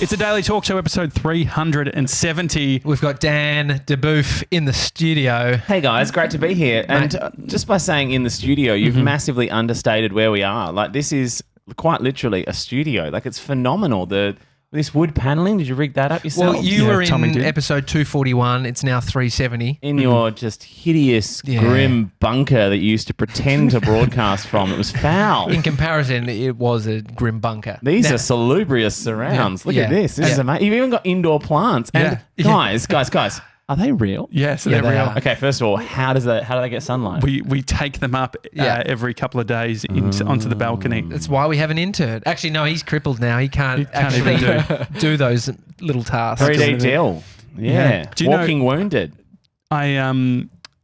It's a Daily Talk Show, episode 370. We've got Dan Debuf in the studio. Hey guys, great to be here. And just by saying in the studio, you've massively understated where we are. Like, this is quite literally a studio. Like, it's phenomenal. This wood paneling, did you rig that up yourself? Well, you were in episode 241. It's now 370. In your just hideous, grim bunker that you used to pretend to broadcast from. It was foul. In comparison, it was a grim bunker. These are salubrious surrounds. Look at this. This is amazing. You've even got indoor plants. And guys, are they real? Yes, they're real. Okay, first of all, how do they get sunlight? We take them up every couple of days onto the balcony. That's why we have an intern. Actually, no, he's crippled now. He can't actually do those little tasks. 3D deal. Yeah. Walking wounded. As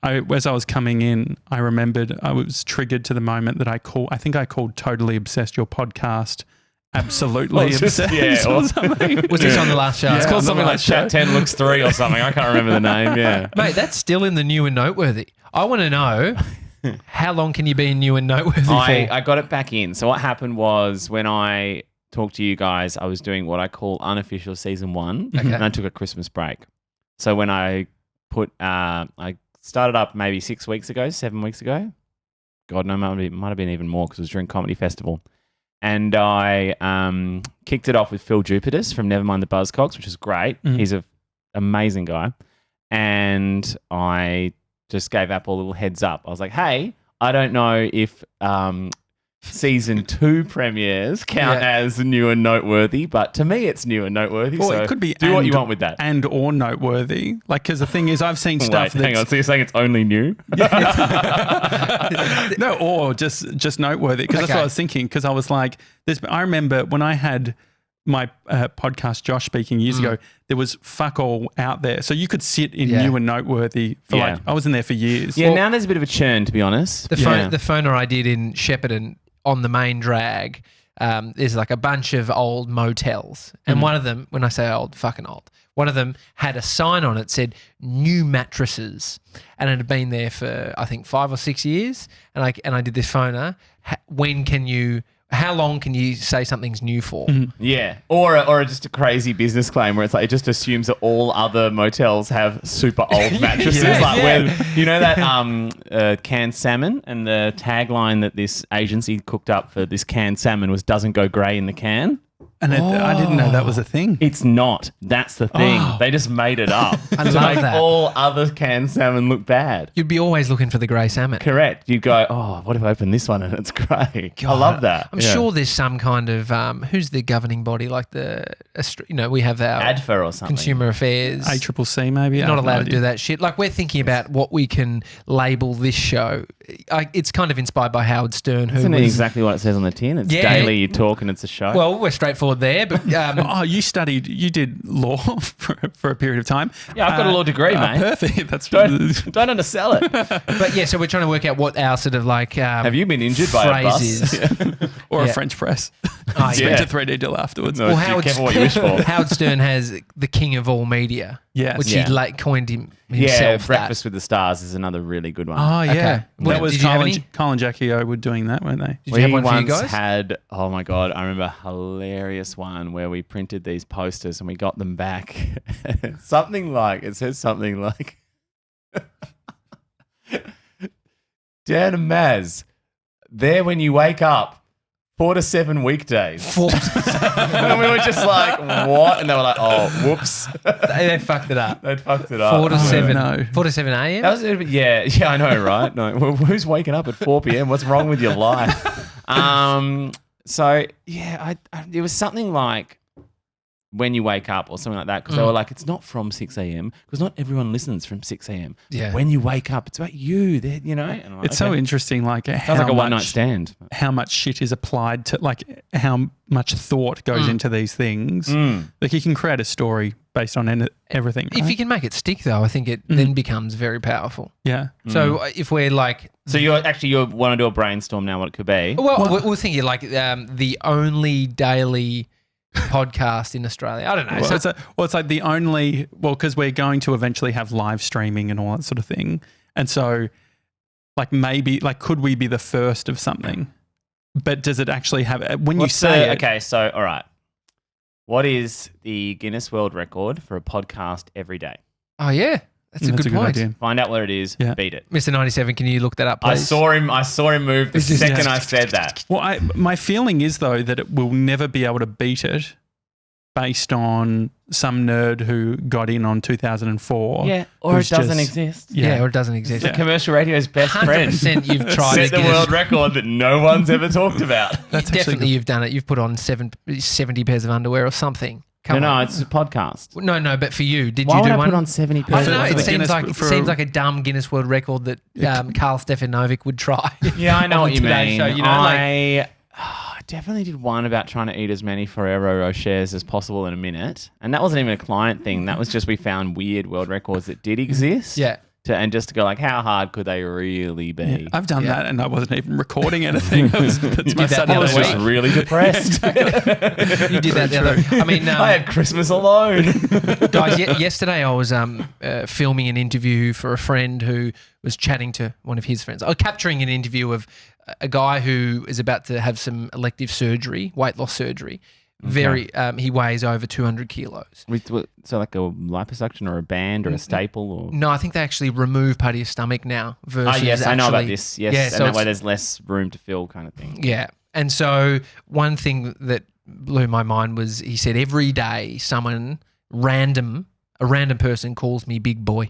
I was coming in, I remembered I was triggered to the moment that I think I called Totally Obsessed your podcast absolutely obsessed or something. Was this on the last show? It's called something like Chat 10 Looks 3 or something. I can't remember the name, Mate, that's still in the new and noteworthy. I want to know, how long can you be new and noteworthy for? I got it back in. So what happened was when I talked to you guys, I was doing what I call unofficial season 1 and I took a Christmas break. So when I I started up maybe 7 weeks ago. God, no, it might have been even more because it was during Comedy Festival. And I kicked it off with Phil Jupitus from Nevermind the Buzzcocks, which is great. He's an amazing guy. And I just gave Apple a little heads up. I was like, hey, I don't know if season 2 premieres count as new and noteworthy, but to me it's new and noteworthy. Well, so it could be do what you want with that. And or noteworthy. Like, because the thing is, I've seen stuff Hang on, so you're saying it's only new? No, or just noteworthy. Because that's what I was thinking. Because I was like, I remember when I had my podcast, Josh Speaking, years ago, there was fuck all out there. So you could sit in new and noteworthy for I was in there for years. Yeah, now there's a bit of a churn, to be honest. The phoner I did in Shepparton on the main drag, there's like a bunch of old motels. And one of them, when I say old, fucking old, one of them had a sign on it that said new mattresses. And it had been there for, I think, 5 or 6 years. And I did this phoner. How long can you say something's new for? Yeah. Or just a crazy business claim where it's like it just assumes that all other motels have super old mattresses. When, you know that canned salmon, and the tagline that this agency cooked up for this canned salmon was "doesn't go grey in the can." And I didn't know that was a thing. It's not. That's the thing. They just made it up I to love make that. all other canned salmon look bad. You'd be always looking for the grey salmon. Correct. You'd go, oh, what if I open this one and it's grey? I love that. I'm sure there's some kind of who's the governing body, like we have our ADFA or something. Consumer Affairs. ACCC maybe. You're not allowed to do that shit. Like, we're thinking about what we can label this show. It's kind of inspired by Howard Stern. Isn't it exactly what it says on the tin? It's daily, you talk, and it's a show. Well, we're straightforward there, but you did law for a period of time. Yeah, I've got a law degree, mate. Perfect. That's don't undersell it. But yeah, so we're trying to work out what our sort of like have you been injured by a bus? Or a French press? Spent a 3D deal afterwards. No, well, careful what you wish for. Howard Stern has the king of all media. Yes. Which he coined himself. Yeah, Breakfast with the Stars is another really good one. Oh, yeah. Okay. That was Colin Jackie O were doing that, weren't they? Did you have one for you guys? Had, oh my God, I remember a hilarious one where we printed these posters and we got them back. It says something like, Dan and Maz, there when you wake up. 4 to 7 weekdays. And we were just like, what? And they were like, oh, whoops. They fucked it up. They fucked it up. 4 to 7. No. 4 to 7 a.m.? That was, yeah, I know, right? No, well, who's waking up at 4 p.m.? What's wrong with your life? So, yeah, it was something like when you wake up or something like that, because they were like, it's not from 6 a.m. because not everyone listens from 6 a.m. Yeah. When you wake up, it's about you, you know? And it's so interesting, like sounds like a one-night stand. How much shit is applied to, like how much thought goes into these things. Like you can create a story based on everything. Right? If you can make it stick, though, I think it then becomes very powerful. Yeah. So if we're like... So you want to do a brainstorm now what it could be? Well, we're thinking like the only daily... podcast in Australia. I don't know. Well, it's like the only, because we're going to eventually have live streaming and all that sort of thing. And so like maybe, like could we be the first of something? But does it actually have, when you say okay, so all right. What is the Guinness World Record for a podcast every day? Oh, yeah. That's a good point. idea. Find out what it is. Yeah. Beat it. Mr. 97, can you look that up, please? I saw him move the second I said that. Well, my feeling is, though, that it will never be able to beat it based on some nerd who got in on 2004. Yeah, or it doesn't exist. Yeah, or it doesn't exist. It's commercial radio's best friend. 100% you've tried set the world record that no one's ever talked about. Definitely you've done it. You've put on 70 pairs of underwear or something. No, it's a podcast. No, but for you, did Why you do would I one? put on 70 pairs? I don't know. It seems like a dumb Guinness World Record that Carl Stefanovic would try. Yeah, I know what you mean. Show, you know, I definitely did one about trying to eat as many Ferrero Rochers as possible in a minute. And that wasn't even a client thing. That was just we found weird world records that did exist. Yeah. And just to go like, how hard could they really be? Yeah, I've done that and I wasn't even recording anything. I was just really depressed. You did that the other. I mean, I had Christmas alone. Guys, yesterday I was filming an interview for a friend who was chatting to one of his friends. I was capturing an interview of a guy who is about to have some elective surgery, weight loss surgery. He weighs over 200 kilos. So like a liposuction or a band or a staple? Or? No, I think they actually remove part of your stomach now. Versus yes, actually, I know about this. Yes, yeah, and so that way there's less room to fill kind of thing. Yeah. And so one thing that blew my mind was he said every day a random person calls me big boy.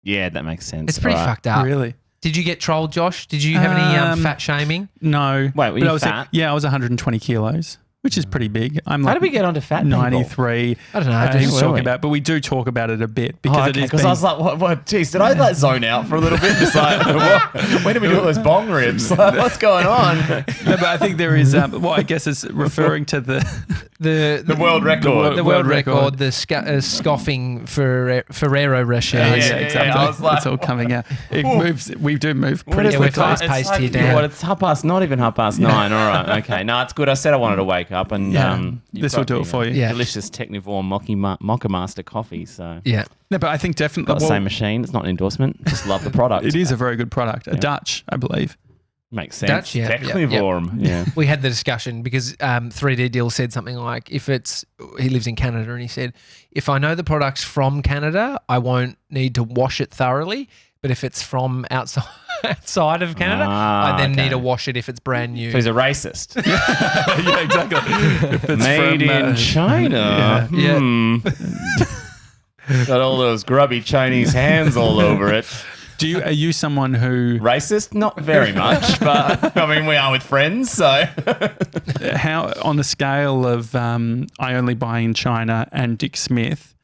Yeah, that makes sense. It's pretty fucked up. Really? Did you get trolled, Josh? Did you have any fat shaming? No. Wait, were you fat? I was 120 kilos. Which is pretty big. I'm like, how did we get onto fat 93. People? I don't know. He was talking about, but we do talk about it a bit because because I was like, what? Geez, did I like zone out for a little bit? Just like, when did we do all those bong ribs? Like, what's going on? No, but I think there is. I guess it's referring to the world record. The world record. The scoffing for Ferrero Rocher. Yeah, exactly. I was like, it's all coming out. It moves. We do move pretty quickly. We're fast paced here, Dan. It's not even 9:30. All right. Okay. No, it's good. I said I wanted to wake up and this will do it for you. Yeah. Delicious Technivore Mocha Master coffee. So yeah. No, but I think definitely got the same machine. It's not an endorsement. Just love the product. It is a very good product. A Dutch, I believe. Makes sense. Dutch, yeah. Technivore. Yeah. We had the discussion because 3D Deal said something like, he lives in Canada and he said, if I know the product's from Canada, I won't need to wash it thoroughly. But if it's from outside of Canada, I then need to wash it if it's brand new. So he's a racist. Yeah, exactly. If it's made in China. Got all those grubby Chinese hands all over it. Are you someone who... Racist? Not very much, but I mean, we are with friends, so... How, on the scale of I only buy in China and Dick Smith,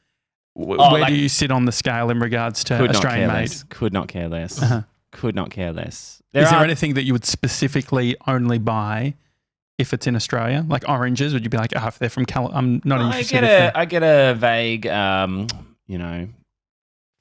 where do you sit on the scale in regards to Australian made? Could not care less. Could not care less. Is there anything that you would specifically only buy if it's in Australia? Like oranges, would you be like, if they're from I'm not interested. I get a vague,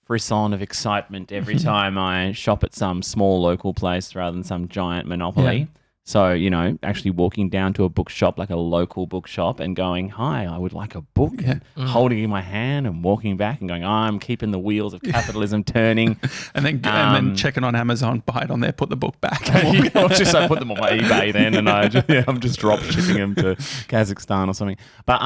frisson of excitement every time I shop at some small local place rather than some giant monopoly. Yeah. So, actually walking down to a bookshop, like a local bookshop, and going, hi, I would like a book, holding it in my hand and walking back and going, I'm keeping the wheels of capitalism turning. and then checking on Amazon, buy it on there, put the book back. I put them on my eBay then, and I'm just drop shipping them to Kazakhstan or something. But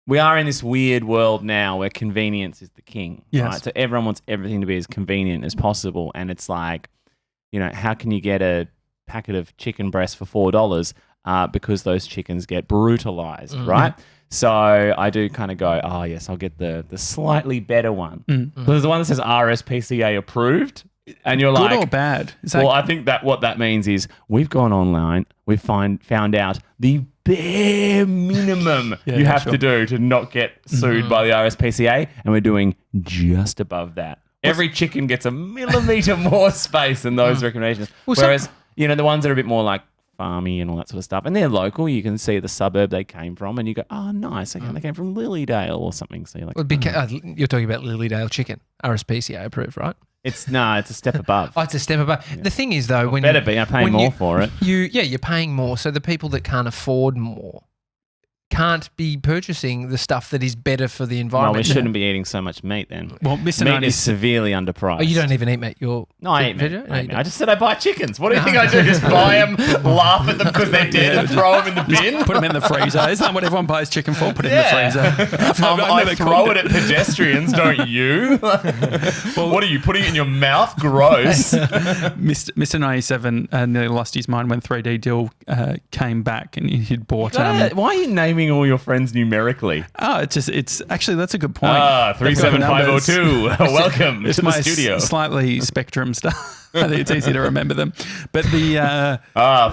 we are in this weird world now where convenience is the king. Yes. Right? So everyone wants everything to be as convenient as possible, and it's like, how can you get a packet of chicken breast for $4? Because those chickens get brutalized, right? So I do kind of go, oh, yes, I'll get the slightly better one. There's the one that says RSPCA approved. And you're like... Good or bad? I think that what that means is we've gone online, we've found out the bare minimum you have to do to not get sued by the RSPCA, and we're doing just above that. Every chicken gets a millimetre more space than those recommendations. Whereas, the ones that are a bit more like farmy and all that sort of stuff, and they're local, you can see the suburb they came from, and you go, oh, nice, okay, they came from Lilydale or something. So you're like, you're talking about Lilydale chicken, RSPCA approved, right? It's a step above. Oh, it's a step above. Yeah. The thing is, though, I'm paying more for it. You're paying more. So the people that can't afford more can't be purchasing the stuff that is better for the environment. Well, we shouldn't be eating so much meat then. Well, Mr. Meat is severely underpriced. Oh, you don't even eat meat. No, I eat meat. Vegetarian? I just said I buy chickens. What do you think I do? Just buy them, laugh at them because they're dead and throw them in the bin? Put them in the freezer. Isn't that what everyone buys chicken for? Put it in the freezer. I throw it at pedestrians, don't you? What are you, putting it in your mouth? Gross. Mr. 97 nearly lost his mind when 3D Dill came back and he'd bought... why are you naming all your friends numerically? Oh, it's actually, that's a good point. 37502. Welcome to the studio. Slightly Spectrum stuff. I think it's easy to remember them. But the...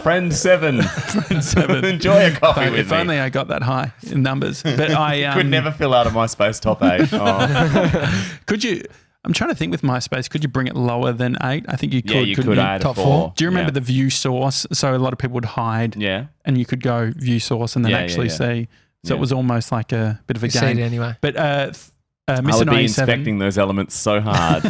friend 7. Friend 7. Enjoy a coffee with me. If only I got that high in numbers. But I... could never fill out a MySpace top 8. Oh. Could you... I'm trying to think with MySpace, could you bring it lower than 8? I think you could. Yeah, you could add top 4. Do you remember the view source? So a lot of people would hide. Yeah. And you could go view source and then actually see. So it was almost like a bit of a game. See it anyway. But Mr. I would 97, be inspecting those elements so hard.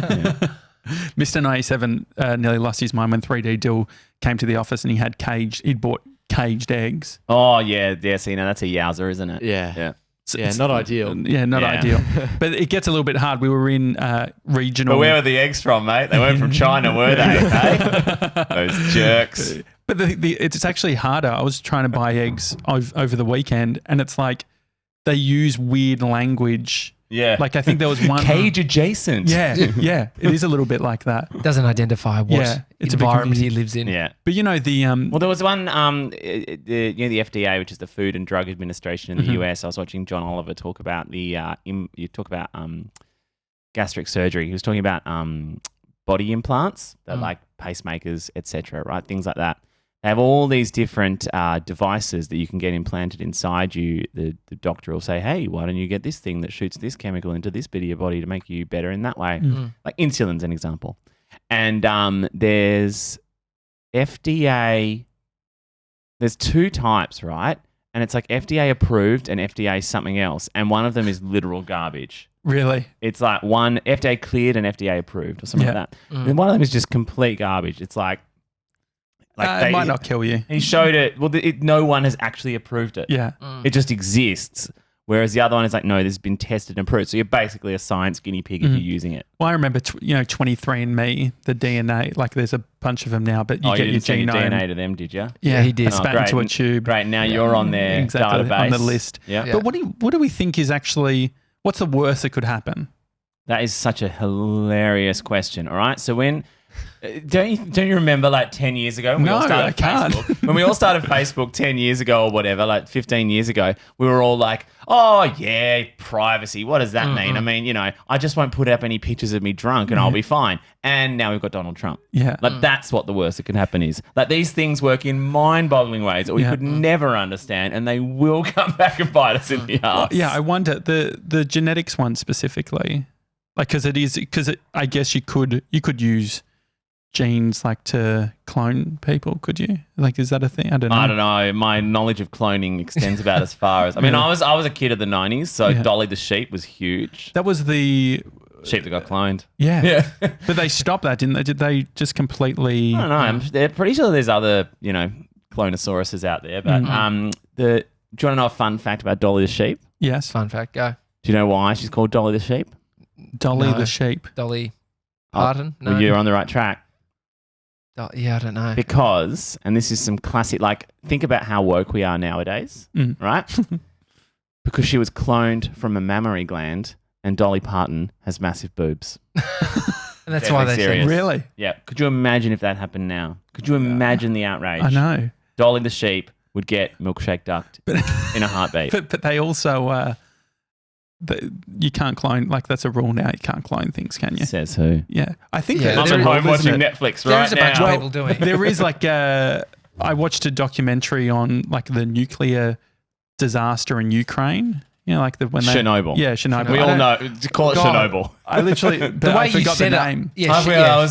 Mr. 97 nearly lost his mind when 3D Dill came to the office and he'd bought caged eggs. Oh, yeah. Yeah, see, that's a yowzer, isn't it? Yeah. So Yeah, not ideal. Yeah, not ideal. But it gets a little bit hard. We were in regional. But where were the eggs from, mate? They weren't from China, were they? Hey? Those jerks. But it's actually harder. I was trying to buy eggs over the weekend, and it's like they use weird language. Yeah. Like I think there was one cage adjacent. Yeah. It is a little bit like that. Doesn't identify what it's environment he lives in. Yeah. But you know the well, there was one the FDA, which is the Food and Drug Administration in the US. I was watching John Oliver talk about gastric surgery. He was talking about body implants that like pacemakers, etc. Right, things like that. They have all these different devices that you can get implanted inside you. The doctor will say, hey, why don't you get this thing that shoots this chemical into this bit of your body to make you better in that way? Like insulin's an example. And there's FDA, there's 2 types, right? And it's like FDA approved and FDA something else. And one of them is literal garbage. Really? It's like one FDA cleared and FDA approved or something like that. And one of them is just complete garbage. It's like it might not kill you. He showed it. Well, no one has actually approved it. Yeah. It just exists. Whereas the other one is like, no, this has been tested and approved. So you're basically a science guinea pig if you're using it. Well, I remember, 23andMe, the DNA, like there's a bunch of them now, but you get you your send genome. your DNA to them, did you? Yeah, he did. Spat into a tube. Great. Now you're on their database. On the list. Yeah. But what do we think is actually, what's the worst that could happen? That is such a hilarious question. All right. So when... Don't you remember like 10 years ago when we all started Facebook? When we all started Facebook 10 years ago or whatever, like 15 years ago, we were all like, oh yeah, privacy. What does that mean? I mean, I just won't put up any pictures of me drunk and I'll be fine. And now we've got Donald Trump. Yeah. Like that's what the worst that can happen is. Like these things work in mind-boggling ways that we could never understand and they will come back and bite us in the ass. Yeah, I wonder the genetics one specifically, like because I guess you could use genes like to clone people, could you? Like, is that a thing? I don't know. My knowledge of cloning extends about as far as... I mean, I was a kid of the 90s, so Dolly the sheep was huge. That was the... Sheep that got cloned. Yeah. But they stopped that, didn't they? Did they just completely... I don't know. They're pretty sure there's other, clonosauruses out there. But do you want to know a fun fact about Dolly the sheep? Yes. Fun fact, go. Do you know why she's called Dolly the sheep? Dolly the sheep. Dolly Parton? No. Well, you're on the right track. Yeah, I don't know. Because, and this is some classic, like, think about how woke we are nowadays, right? Because she was cloned from a mammary gland and Dolly Parton has massive boobs. And that's why they say Really? Yeah. Could you imagine if that happened now? Could you imagine the outrage? I know. Dolly the sheep would get milkshake ducked in a heartbeat. But they also... you can't clone, like that's a rule now. You can't clone things, can you? Says who? Yeah. I think I'm at home watching Netflix right now. There's a bunch of people doing it. There is like I watched a documentary on like the nuclear disaster in Ukraine. Like Chernobyl. Yeah, Chernobyl. We all know. Call it Chernobyl. I literally, the way I forgot the name. I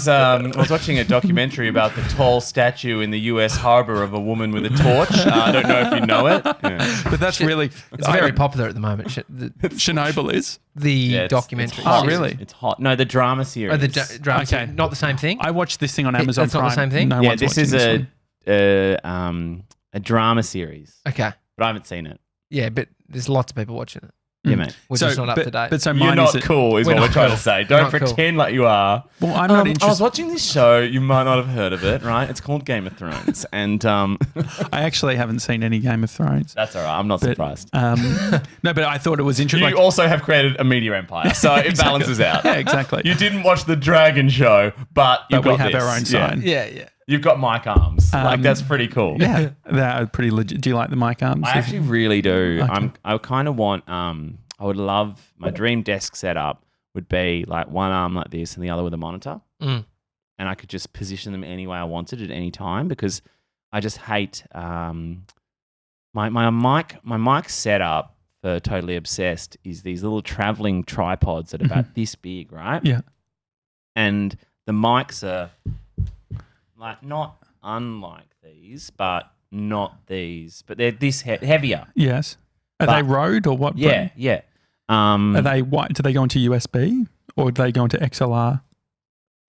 was watching a documentary about the tall statue in the U.S. harbor of a woman with a torch. I don't know if you know it. Yeah. But that's really... It's very popular at the moment. Chernobyl is? The documentary. Oh, really? It's hot. No, the drama series. Oh, the drama series. Not the same thing? I watched this thing on Amazon Prime. It's not the same thing? No this is a drama series. Okay. But I haven't seen it. Yeah, but there's lots of people watching it. Yeah, mate. We're just not up to date. But so You're mine not is cool, is what we're trying to say. Don't pretend like you are. Well, I'm not interested. I was watching this show. You might not have heard of it, right? It's called Game of Thrones, and I actually haven't seen any Game of Thrones. that's all right. I'm not surprised. No, but I thought it was interesting. You also have created a media empire, so it balances out. Yeah, exactly. You didn't watch the Dragon show, but we have our own sign. Yeah. You've got mic arms. That's pretty cool. Yeah, they're pretty legit. Do you like the mic arms? I actually really do. Okay. I kind of want. I would love my dream desk setup would be like one arm like this and the other with a monitor, and I could just position them any way I wanted at any time because I just hate my mic setup for Totally Obsessed is these little traveling tripods that are about this big, right? Yeah, and the mics are like not unlike these, but not these, but they're this heavier. Yes. Are they Rode or what? Yeah, yeah. Are they white? Do they go into USB or do they go into XLR?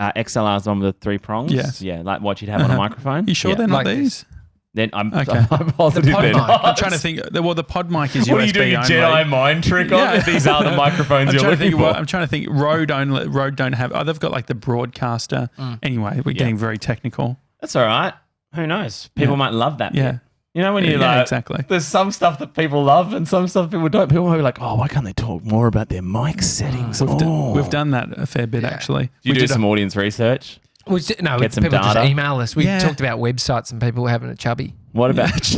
XLR is the one with the 3 prongs. Yes. Yeah, like what you'd have on a microphone. You sure they're not like these? Then I'm Okay. positive they're not. I'm trying to think. Well, the pod mic is USB What are you doing, a only. Jedi mind trick on? If these are the microphones you're looking for. I'm trying to think. Rode don't have. Oh, they've got like the broadcaster. Anyway, we're getting very technical. That's all right. Who knows? People might love that. Yeah. bit. You know when you're like, exactly. There's some stuff that people love and some stuff people don't. People might be like, oh, why can't they talk more about their mic settings? We've done that a fair bit actually. Do you do some audience research? No, some people data? just email us. We talked about websites and people having a chubby. What about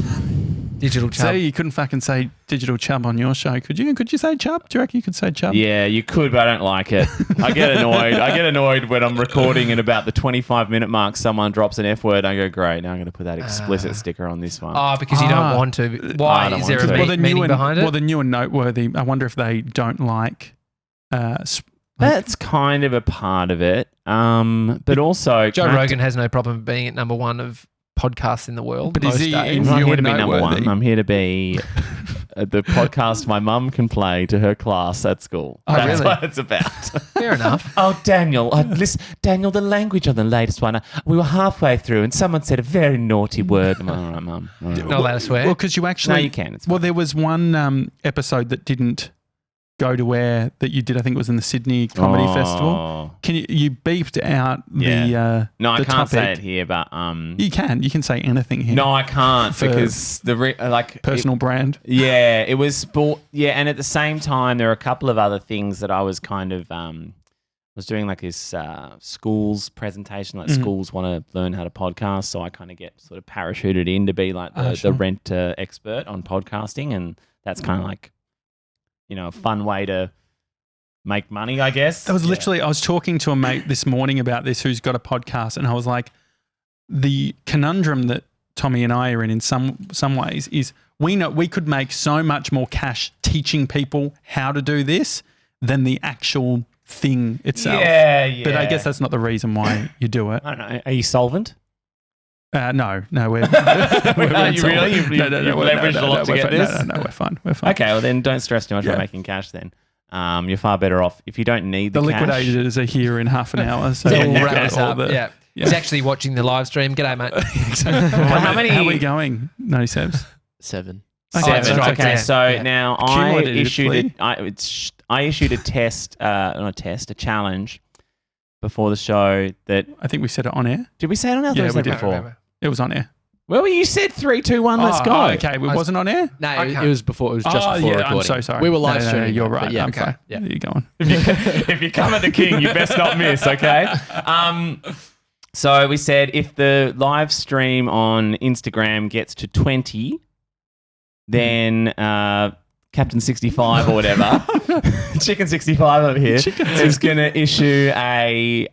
Digital chub. So you couldn't fucking say digital chub on your show, could you? Could you say chub? Do you reckon you could say chub? Yeah, you could, but I don't like it. I get annoyed. I get annoyed when I'm recording and about the 25-minute mark, someone drops an F word. I go, great, now I'm going to put that explicit sticker on this one. Oh, because you don't want to. Why? Is there a meaning behind it? Well, the new and noteworthy, I wonder if they don't like... That's kind of a part of it. But also... Joe Rogan has no problem being at number 1 of podcasts in the world. But is he I'm not here to be number 1. I'm here to be the podcast my mum can play to her class at school. Oh, That's really? what it's about. Fair enough. Oh, Daniel, Daniel, the language on the latest one, we were halfway through and someone said a very naughty word. I'm like, all right, Mum. All right. Not allowed to swear. Well, because you actually... No, you can. It's fine. Well, there was one episode that didn't go to air that you did. I think it was in the Sydney Comedy Festival. Can you beeped out the No, I the can't say topic. it here, but You can say anything here. no, I can't For because personal brand. Yeah, it was sport. Yeah, and at the same time, there are a couple of other things that I was kind of was doing like this schools presentation. Like schools want to learn how to podcast, so I kind of get sort of parachuted in to be like the rent expert on podcasting, and that's kind of like a fun way to make money, I guess. That was literally, I was talking to a mate this morning about this who's got a podcast, and I was like, the conundrum that Tommy and I are in some ways is we know we could make so much more cash teaching people how to do this than the actual thing itself. Yeah. But I guess that's not the reason why you do it. I don't know. Are you solvent? No, we're You really? You've leveraged a lot to get this? No, we're fine. Okay, well then don't stress too much about making cash then. You're far better off if you don't need the cash. liquidators are here in half an hour. So We'll we've wrap got this all up. He's actually watching the live stream. G'day, mate. How many? How are we going? 97. 7. Okay, Seven. so Okay, it's so now I Cumulatively. issued a test, a challenge before the show that. I think we said it on air. Did we say it on our Yeah, Thursday we did. before? It was on air. Well, you said 3, 2, 1, let's go. Okay, it wasn't on air? No, Okay. it was before. It was just before recording. I'm so sorry. We were live No, streaming. you're but right. Yeah, I'm fine. Yeah. You're going. If you come at the king, you best not miss, okay? So we said if the live stream on Instagram gets to 20, then Captain 65 or whatever, Chicken 65 over here, is going to issue a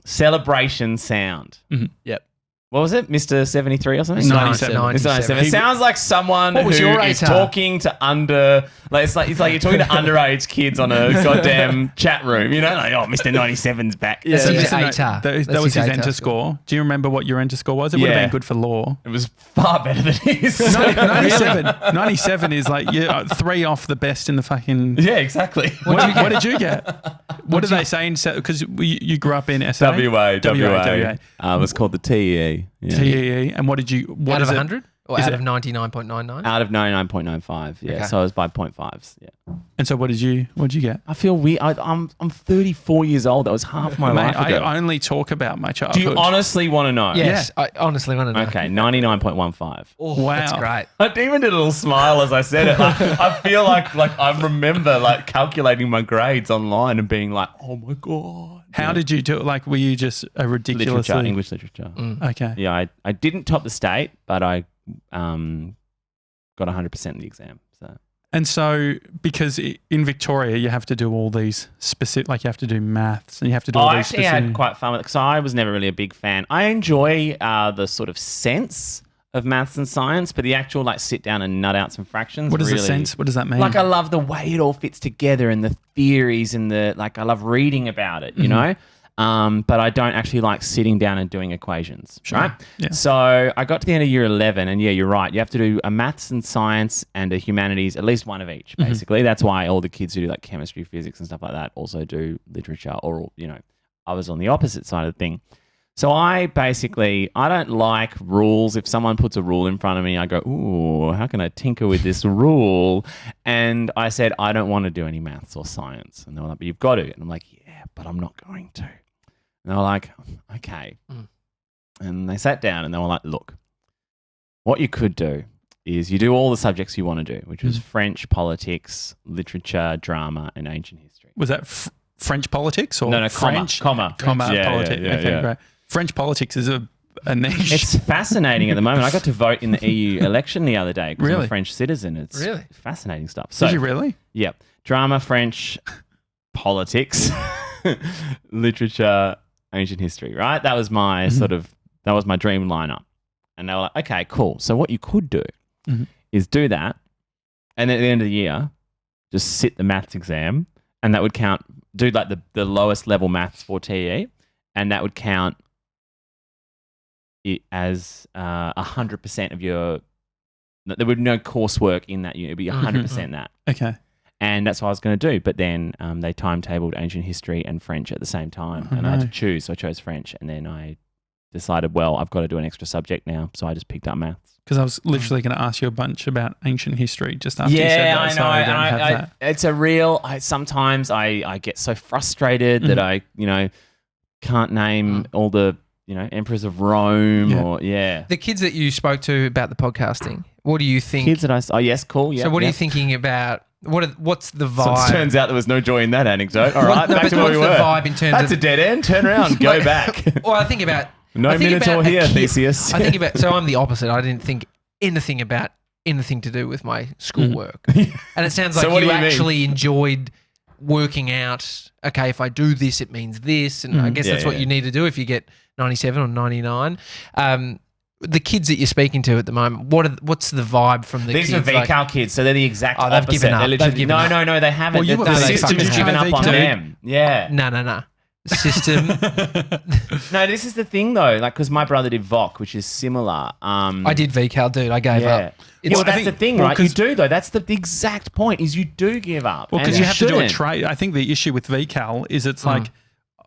celebration sound. Yep. What was it? Mr. 73 or something? 97. Mr. 97. It sounds like someone What was who your is ATAR? talking to it's like you're talking to underage kids on a goddamn chat room, like, oh, Mr. 97's back. Yeah. That's his Listen, ATAR. that was That's his ATAR enter score. Do you remember what your enter score was? It would have Yeah. been good for law. It was far better than his. 97 is like 3 off the best in the fucking... Yeah, exactly. What did you get? What did they say? Because you grew up in SA? WA. WA. It was called the TEE. Yeah. TEE. And what did you... What Out is of it? 100? Or out of 99.99? Out of 99.95, yeah. Okay. So I was by 0.5s, yeah. And so what did you get? I feel weird. I'm 34 years old. That was half my life ago. I only talk about my childhood. Do you honestly want to know? Yes, I honestly want to know. Okay, 99.15. Oh, Wow. That's great. I even did a little smile as I said it. Like, I feel like I remember like calculating my grades online and being like, oh my God. How did you do it? Like, were you just a ridiculously... Literature, English literature. Okay. Yeah, I didn't top the state, but I got 100% in the exam. So. And so, because in Victoria, you have to do all these specific, like you have to do maths and you have to do all I these actually specific... had quite fun with it because I was never really a big fan. I enjoy the sort of sense of maths and science, but the actual like sit down and nut out some fractions. What is really, the sense? What does that mean? Like I love the way it all fits together and the theories and the like. I love reading about it, you know. But I don't actually like sitting down and doing equations, right? Yeah. So I got to the end of year 11 and yeah, you're right. You have to do a maths and science and a humanities, at least one of each, basically. That's why all the kids who do like chemistry, physics and stuff like that also do literature or, you know, I was on the opposite side of the thing. So I don't like rules. If someone puts a rule in front of me, I go, ooh, how can I tinker with this rule? And I said, I don't want to do any maths or science. And they were like, but you've got to. And I'm like, yeah, but I'm not going to. And they were like, okay. And they sat down and they were like, look, what you could do is you do all the subjects you want to do, which was French, politics, literature, drama, and ancient history. Was that French politics or No, French? comma. Yeah, politics. Yeah, okay, yeah. great. French politics is a niche. It's fascinating at the moment. I got to vote in the EU election the other day because I'm Really? a French citizen. It's Really? fascinating stuff. So, Did you really? yeah, drama, French, politics, literature, ancient history, right? That was my that was my dream lineup. And they were like, okay, cool. So what you could do is do that. And then at the end of the year, just sit the maths exam and that would count, do like the lowest level maths for TE and that would count it as 100% of your, there would be no coursework in that unit. It would be 100% that. Okay. And that's what I was going to do. But then they timetabled ancient history and French at the same time. And I had to choose. So I chose French. And then I decided, well, I've got to do an extra subject now. So I just picked up maths. Because I was literally going to ask you a bunch about ancient history just after you said that. I know. So I don't have that. It's a real, sometimes I get so frustrated that I, can't name all the, emperors of Rome or, The kids that you spoke to about the podcasting, what do you think? Kids that yes, cool. Yeah. So what are you thinking about? What's the vibe? So it turns out there was no joy in that anecdote. All right, back to where we were. What's the vibe in terms That's of... a dead end. Turn around. Go back. Well, I think about... No Minotaur here, Theseus. I think about... So I'm the opposite. I didn't think anything about anything to do with my schoolwork. And it sounds like you actually enjoyed working out, okay, if I do this, it means this. And I guess that's what you need to do if you get 97 or 99. The kids that you're speaking to at the moment, what's the vibe from the kids? These are VCAL kids, so they're the exact opposite. They've given up. They've given up. No, they haven't. Well, the system has given up on them. Yeah. No. System. No, this is the thing though, like because my brother did VOC, which is similar. I did VCAL, dude. I gave up. Well, that's the thing, right? You do though. That's the exact point. Is you do give up. Well, because you have to do a trade. I think the issue with VCAL is it's like,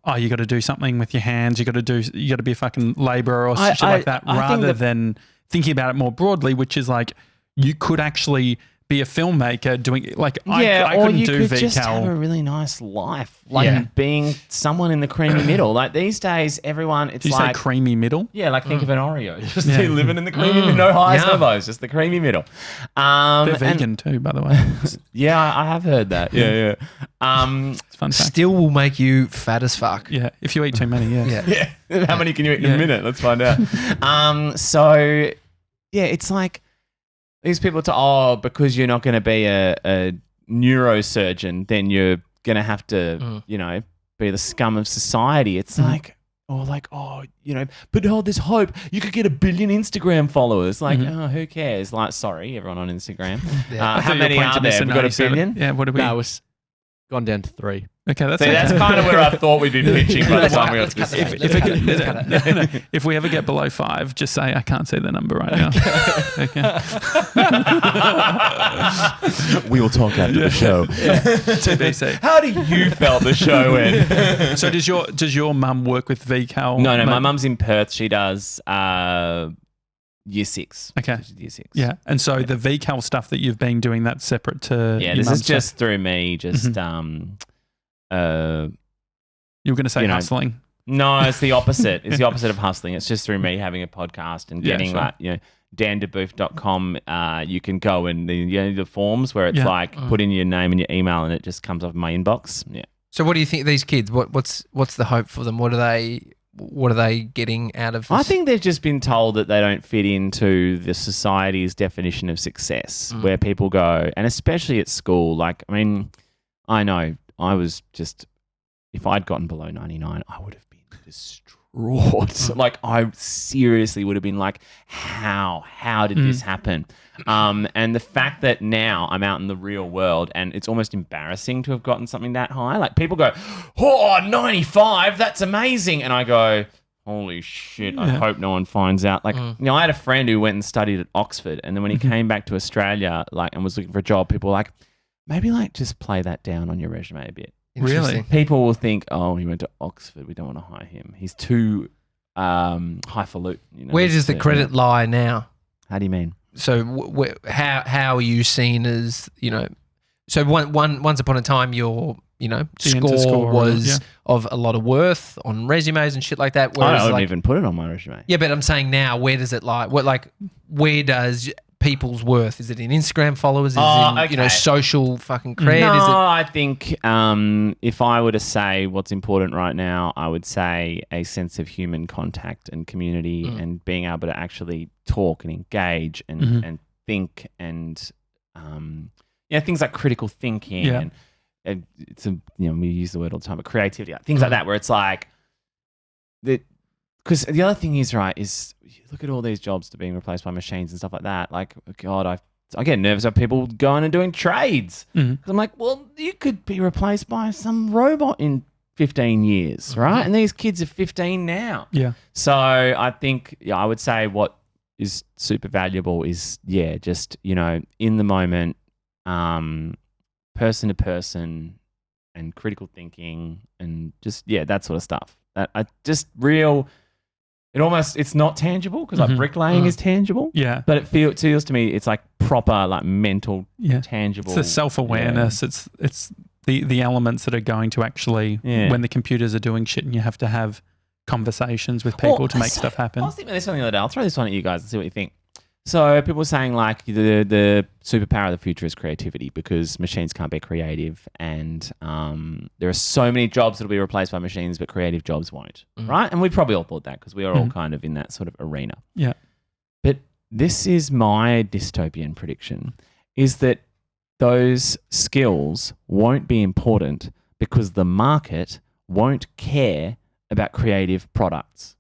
oh, you got to do something with your hands. You got to be a fucking labourer or shit like that, rather than thinking about it more broadly, which is like you could actually be a filmmaker doing like I couldn't do VCAL. Or you could just have a really nice life, like being someone in the creamy middle. Like these days, everyone it's Did you say creamy middle? Yeah, like think of an Oreo, just living in the creamy middle, no highs, no lows, just the creamy middle. They're vegan too, by the way. Yeah, I have heard that. Yeah. It's fun fact. Still will make you fat as fuck. Yeah, if you eat too many. Yeah. How many can you eat in a minute? Let's find out. So yeah, it's like. These people because you're not going to be a neurosurgeon, then you're going to have to, be the scum of society. It's but there's hope. You could get 1 billion Instagram followers. Like, who cares? Like, sorry, everyone on Instagram. How many are there? We've got 1 billion? Yeah, what do we? No, it was gone down to 3. Okay, that's that's kind of where I thought we'd be pitching by the time we got to this. If we ever get below 5, just say I can't see the number right now. Okay. We will talk after the show. TBC. How do you felt the show went? So does your mum work with VCAL? No, my mum's in Perth. She does year 6. Okay. Year 6. Yeah. And so the VCAL stuff that you've been doing, that's separate to Yeah, your this mum's is just stuff. through me just You were going to say hustling. No, it's the opposite. It's the opposite of hustling. It's just through me having a podcast and getting dandebuf.com. You can go in the forms where it's like put in your name and your email and it just comes up in my inbox. Yeah. So what do you think of these kids? What's the hope for them? What are they getting out of this? I think they've just been told that they don't fit into the society's definition of success, where people go, and especially at school. Like, I mean, I know I was just, if I'd gotten below 99, I would have been distraught. Like, I seriously would have been like, how did this happen? And the fact that now I'm out in the real world and it's almost embarrassing to have gotten something that high. Like, people go, 95, that's amazing. And I go, holy shit, I hope no one finds out. Like, I had a friend who went and studied at Oxford, and then when he came back to Australia, like, and was looking for a job, people were like, maybe like just play that down on your resume a bit. Really? People will think, oh, he went to Oxford, we don't want to hire him. He's too highfalutin. Where does the credit lie now? How do you mean? So how are you seen as, so once upon a time your, score was of a lot of worth on resumes and shit like that. I don't even put it on my resume. Yeah, but I'm saying now, where does it lie? Where does people's worth? Is it in Instagram followers? Is it in, social fucking cred? No, Is it? I think if I were to say what's important right now, I would say a sense of human contact and community and being able to actually talk and engage and think and things like critical thinking and it's we use the word all the time, but creativity, things like that, where it's like that. Because the other thing is, right, is you look at all these jobs that are being replaced by machines and stuff like that. Like, God, I get nervous about people going and doing trades. Because I'm like, well, you could be replaced by some robot in 15 years, right? And these kids are 15 now. Yeah. So I think, I would say what is super valuable is, just, in the moment, person to person and critical thinking and just, that sort of stuff. That I just real... It's not tangible because like bricklaying is tangible. Yeah. But it feels to me it's like proper like mental tangible. It's the self-awareness. Yeah. It's the elements that are going to actually when the computers are doing shit and you have to have conversations with people to make stuff happen. I was thinking about this one the other day. I'll throw this one at you guys and see what you think. So people were saying like the superpower of the future is creativity because machines can't be creative and there are so many jobs that will be replaced by machines but creative jobs won't, right? And we probably all thought that because we are all kind of in that sort of arena. Yeah. But this is my dystopian prediction, is that those skills won't be important because the market won't care about creative products.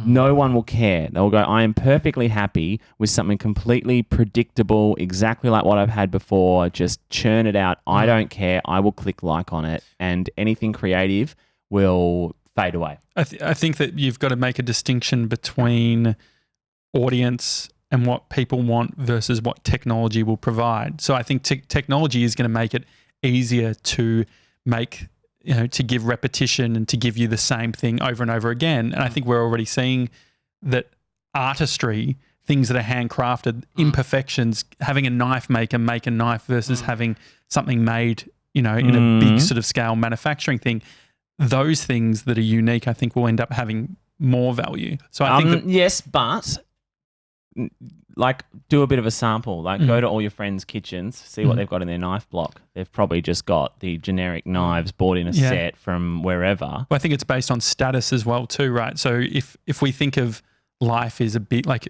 No one will care. They'll go, I am perfectly happy with something completely predictable, exactly like what I've had before. Just churn it out. I don't care. I will click like on it. And anything creative will fade away. I think that you've got to make a distinction between audience and what people want versus what technology will provide. So I think technology is going to make it easier to make to give repetition and to give you the same thing over and over again. And I think we're already seeing that artistry, things that are handcrafted, imperfections, having a knife maker make a knife versus having something made, in a big sort of scale manufacturing thing, those things that are unique, I think will end up having more value. So I think that, yes, but like do a bit of a sample, like go to all your friends' kitchens, see what they've got in their knife block. They've probably just got the generic knives bought in a set from wherever. Well, I think it's based on status as well too, right? So if we think of life is a bit like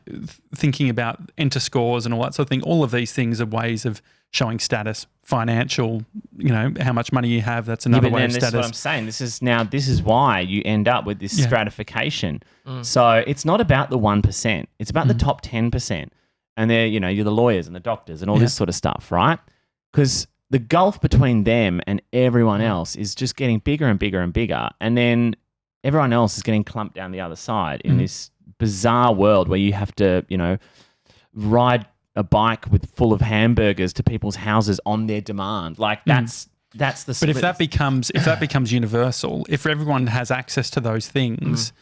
thinking about enter scores and all that sort of thing, all of these things are ways of showing status, financial, how much money you have, that's another way of status. This is what I'm saying. This is why you end up with this stratification. So it's not about the 1%. It's about the top 10%. And they're, you're the lawyers and the doctors and all this sort of stuff, right? Because the gulf between them and everyone else is just getting bigger and bigger and bigger. And then everyone else is getting clumped down the other side in this bizarre world where you have to, ride a bike full of hamburgers to people's houses on their demand. Like that's the split. But if that becomes universal, if everyone has access to those things,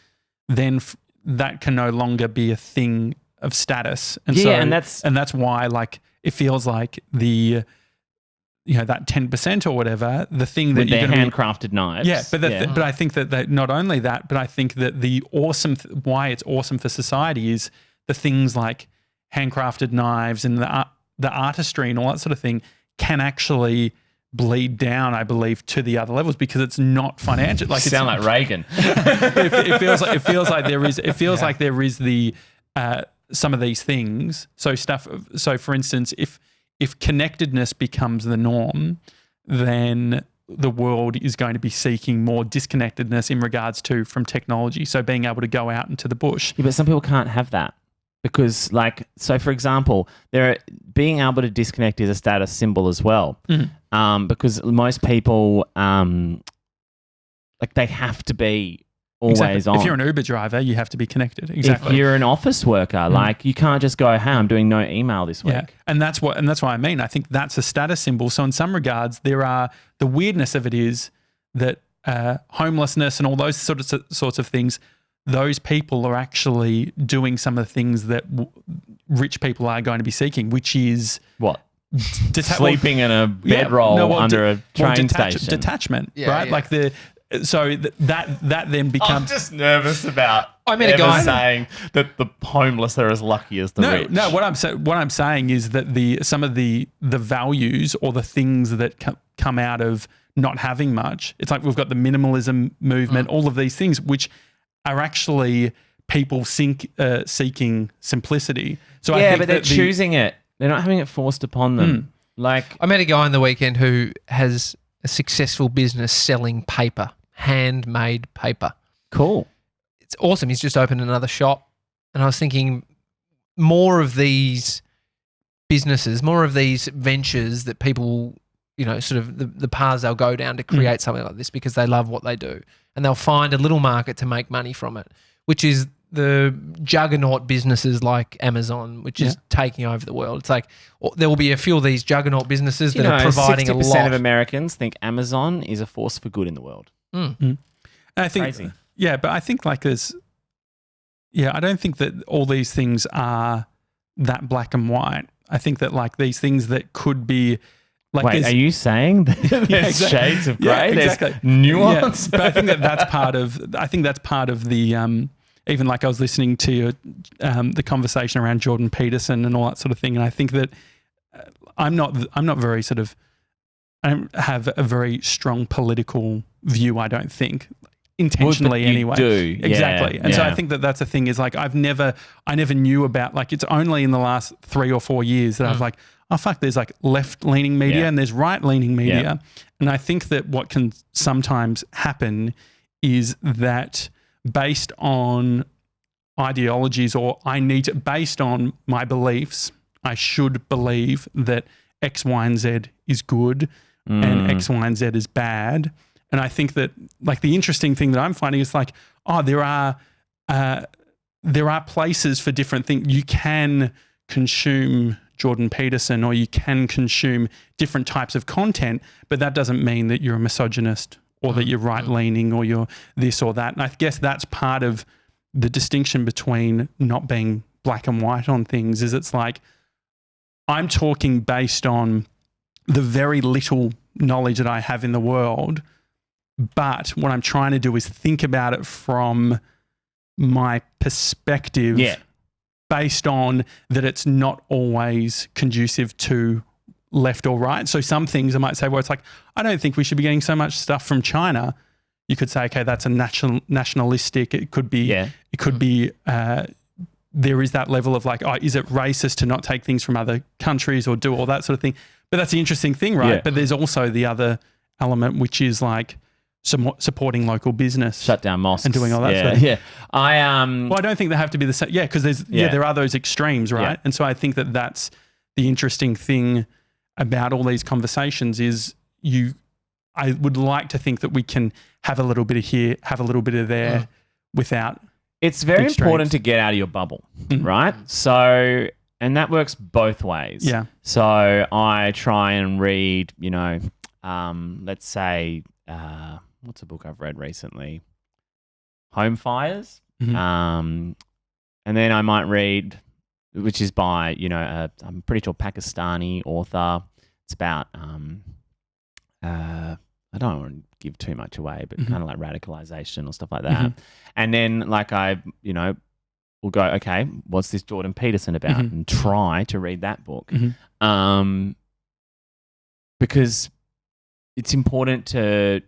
then that can no longer be a thing of status, and that's why like it feels like the that 10% or whatever, the thing that with you're their handcrafted knives. Yeah, but I think that not only that, but I think that the why it's awesome for society is the things like handcrafted knives and the artistry and all that sort of thing can actually bleed down, I believe, to the other levels because it's not financial. Like sound like Reagan. it feels like there is the some of these things. So for instance, if connectedness becomes the norm, then the world is going to be seeking more disconnectedness in regards to from technology. So being able to go out into the bush. Yeah, but some people can't have that because, so for example, being able to disconnect is a status symbol as well. Mm-hmm. Because most people, they have to be always on. If you're an Uber driver, you have to be connected. Exactly. If you're an office worker, you can't just go, hey, I'm doing no email this week. Yeah. And that's what I mean. I think that's a status symbol. So in some regards, the weirdness of it is that homelessness and all those sorts of things, those people are actually doing some of the things that rich people are going to be seeking, which is what? Sleeping in a bedroll under a train station. Detachment, right? Yeah. Like that then becomes. I'm just nervous about. I met a guy saying that the homeless are as lucky as the rich. No, what I'm saying is that some of the values or the things that come out of not having much. It's like we've got the minimalism movement, all of these things, which are actually people seeking simplicity. So I think but they're choosing it. They're not having it forced upon them. Like I met a guy on the weekend who has a successful business selling paper, handmade paper. Cool. It's awesome. He's just opened another shop. And I was thinking more of these businesses, more of these ventures that people, sort of the paths they'll go down to create something like this because they love what they do. And they'll find a little market to make money from it, which is the juggernaut businesses like Amazon, which is taking over the world. It's like there will be a few of these juggernaut businesses that are providing 60% a lot. of Americans think Amazon is a force for good in the world. And I think, crazy. Yeah, but I think I don't think that all these things are that black and white. I think that these things that could be wait, are you saying that there's shades of grey? Exactly. There's nuance? Yeah, but I think that's part of the even I was listening to the conversation around Jordan Peterson and all that sort of thing, and I think that I'm not very I don't have a very strong political view. I don't think intentionally anyway. Do exactly, and so I think that's the thing is I never knew about it's only in the last 3 or 4 years that I was like, oh fuck, there's left leaning media and there's right leaning media, and I think that what can sometimes happen is that based on ideologies or based on my beliefs, I should believe that X, Y, and Z is good and X, Y, and Z is bad. And I think that the interesting thing that I'm finding is there are places for different things. You can consume Jordan Peterson or you can consume different types of content, but that doesn't mean that you're a misogynist or that you're right-leaning or you're this or that. And I guess that's part of the distinction between not being black and white on things is I'm talking based on the very little knowledge that I have in the world, but what I'm trying to do is think about it from my perspective based on that it's not always conducive to left or right. So some things I might say, well, it's I don't think we should be getting so much stuff from China. You could say, okay, that's a nationalistic. It could be. Yeah. It could be. There is that level of is it racist to not take things from other countries or do all that sort of thing? But that's the interesting thing, right? Yeah. But there's also the other element, which is supporting local business, shut down mosques, and doing all that. Sort of thing. Yeah. Well, I don't think they have to be the same. Yeah, because there are those extremes, right? Yeah. And so I think that that's the interesting thing about all these conversations is I would like to think that we can have a little bit of here, have a little bit of there without. It's very important to get out of your bubble, right? So, and that works both ways. Yeah. So I try and read, let's say, what's a book I've read recently? Home Fires. And then I might read which is by, I'm pretty sure Pakistani author. It's about, I don't want to give too much away, but kind of like radicalization or stuff like that. And then like we'll go, okay, what's this Jordan Peterson about? And try to read that book. Because it's important to,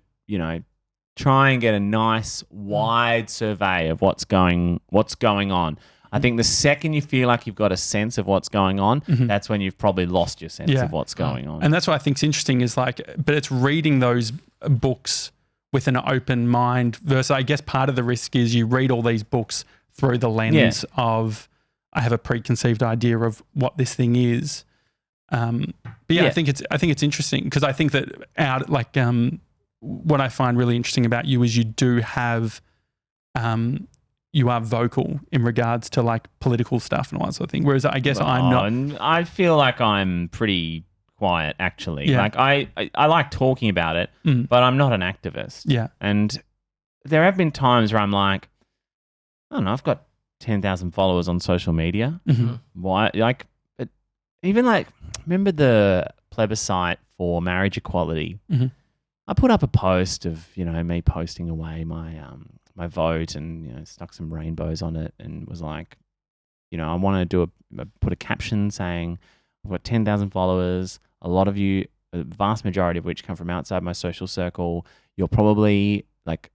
try and get a nice wide survey of what's going on. I think the second you feel like you've got a sense of what's going on, that's when you've probably lost your sense of what's going on. And that's what I think's interesting is like, but it's reading those books with an open mind versus I guess part of the risk is you read all these books through the lens of I have a preconceived idea of what this thing is. But I think it's interesting because I think that what I find really interesting about you is you do have you are vocal in regards to like political stuff and all that sort of thing. Whereas I guess I'm not. I feel like I'm pretty quiet actually. Yeah. Like I like talking about it, but I'm not an activist. Yeah. And there have been times where I'm like, I don't know, I've got 10,000 followers on social media. Why? Like, even like, remember the plebiscite for marriage equality? I put up a post of, me posting away my my vote and, stuck some rainbows on it and was like, I want to put a caption saying, I've got 10,000 followers. A lot of you, a vast majority of which come from outside my social circle. You're probably like,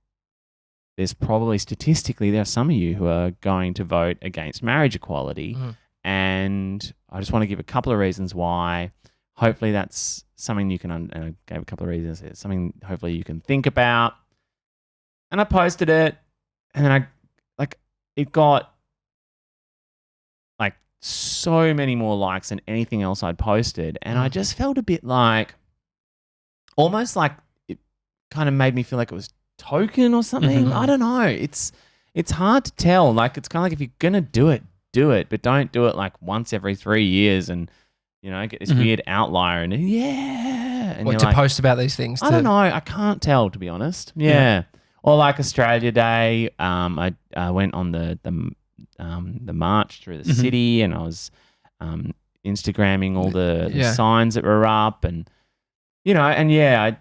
there's probably statistically, there are some of you who are going to vote against marriage equality. And I just want to give a couple of reasons why. Hopefully that's something you can, and I gave a couple of reasons. It's something hopefully you can think about. And I posted it, and then it got like so many more likes than anything else I'd posted. And I just felt a bit like, almost like it kind of made me feel like it was token or something. I don't know. It's hard to tell. Like, it's kind of like if you're going to do it, but don't do it like once every 3 years and, get this weird outlier and and what, to post about these things? I don't know. I can't tell, to be honest. Yeah. Or like Australia Day, I went on the march through the city and I was Instagramming all the signs that were up and, I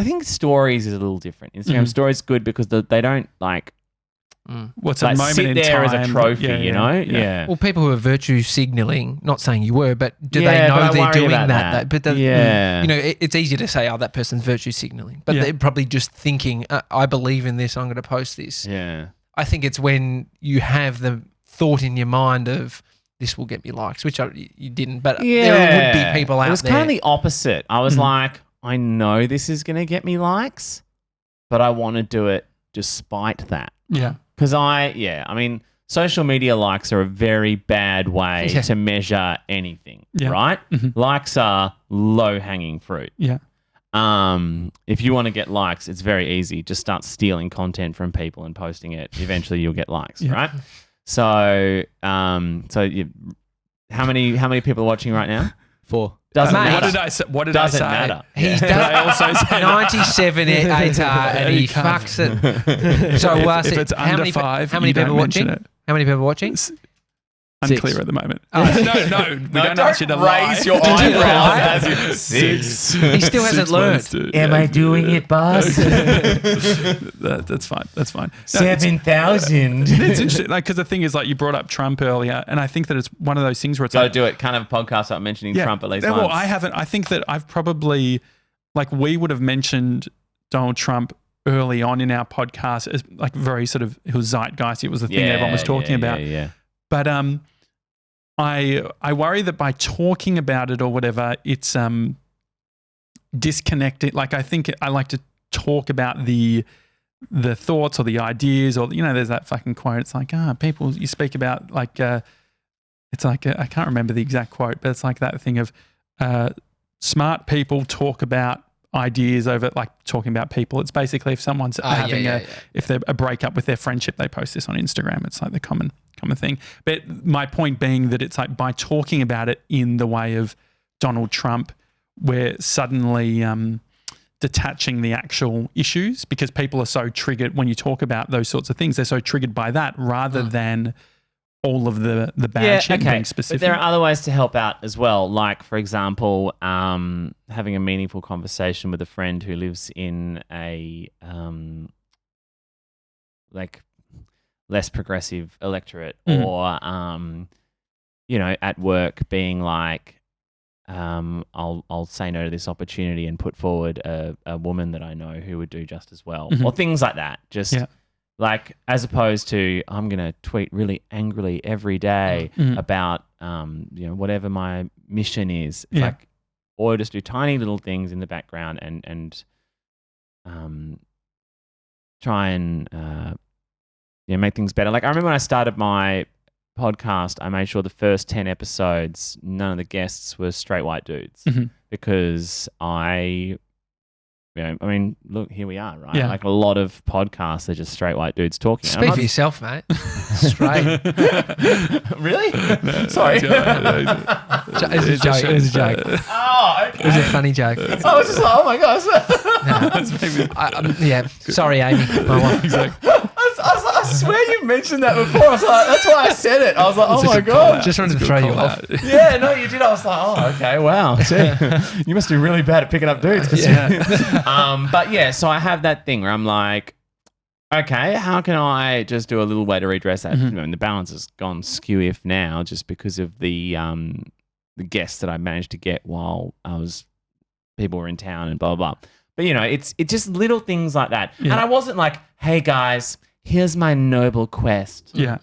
think stories is a little different. Instagram stories good because they don't like what's a moment sit in there time as a trophy, Yeah. Well, people who are virtue signaling, not saying you were, but do they know they're doing that? But it's easy to say, oh, that person's virtue signaling, but they're probably just thinking, I believe in this, I'm going to post this. Yeah. I think it's when you have the thought in your mind of this will get me likes, which you didn't, but there would be people out there. It was kind of the opposite. I was like, I know this is going to get me likes, but I want to do it despite that. Yeah. Because social media likes are a very bad way to measure anything, right? Likes are low-hanging fruit. Yeah. If you want to get likes, it's very easy. Just start stealing content from people and posting it. Eventually, you'll get likes, right? So, how many people are watching right now? 4. Doesn't Mate, matter. What did I say? Doesn't matter. He's done I also said 97 ATAR and he fucks it. So if it's under 5, how many people watching? How many people watching? Unclear at the moment. No, we don't ask you to raise lie. your eyebrows as if 6. He still hasn't learned. Am I doing it, boss? That's fine. That's fine. 7,000. It's interesting, because the thing is, you brought up Trump earlier, and I think that it's one of those things where it's Got to do it. Kind of a podcast about mentioning Trump at least once. Well, I haven't. I think that I've probably, we would have mentioned Donald Trump early on in our podcast as very sort of, it was zeitgeist. It was the thing everyone was talking about. Yeah. But I worry that by talking about it or whatever, it's disconnected. I think I like to talk about the thoughts or the ideas or, there's that fucking quote. It's like, people, you speak about it's like, I can't remember the exact quote, but it's like that thing of smart people talk about ideas over talking about people. It's basically if someone's having if they're a breakup with their friendship, they post this on Instagram. It's like the common thing. But my point being that it's by talking about it in the way of Donald Trump, we're suddenly detaching the actual issues because people are so triggered when you talk about those sorts of things. They're so triggered by that rather than all of the bad shit, being specific. But there are other ways to help out as well. Like, for example, having a meaningful conversation with a friend who lives in a like less progressive electorate, or at work being like, I'll say no to this opportunity and put forward a woman that I know who would do just as well, or things like that. Just like, as opposed to I'm going to tweet really angrily every day about whatever my mission is. It's like, or just do tiny little things in the background and try and make things better. Like, I remember when I started my podcast, I made sure the first 10 episodes, none of the guests were straight white dudes, because look, here we are, right? Yeah. Like, a lot of podcasts are just straight white dudes talking. Speak for yourself, mate. Straight. Really? Sorry. It was a joke. It was a joke. Oh, okay. It was a funny joke. I was just like, oh my gosh. Sorry, Amy. My wife. Exactly. I swear you mentioned that before. I was like, that's why I said it. I was like, oh my God. Just wanted to throw you off. Yeah, no, you did. I was like, oh, okay, wow. You must be really bad at picking up dudes. But yeah, so I have that thing where I'm like, okay, how can I just do a little way to redress that? And the balance has gone skew-if now just because of the guests that I managed to get while people were in town and blah, blah, blah. But, it's just little things like that. Yeah. And I wasn't like, hey, guys, here's my noble quest. Yeah.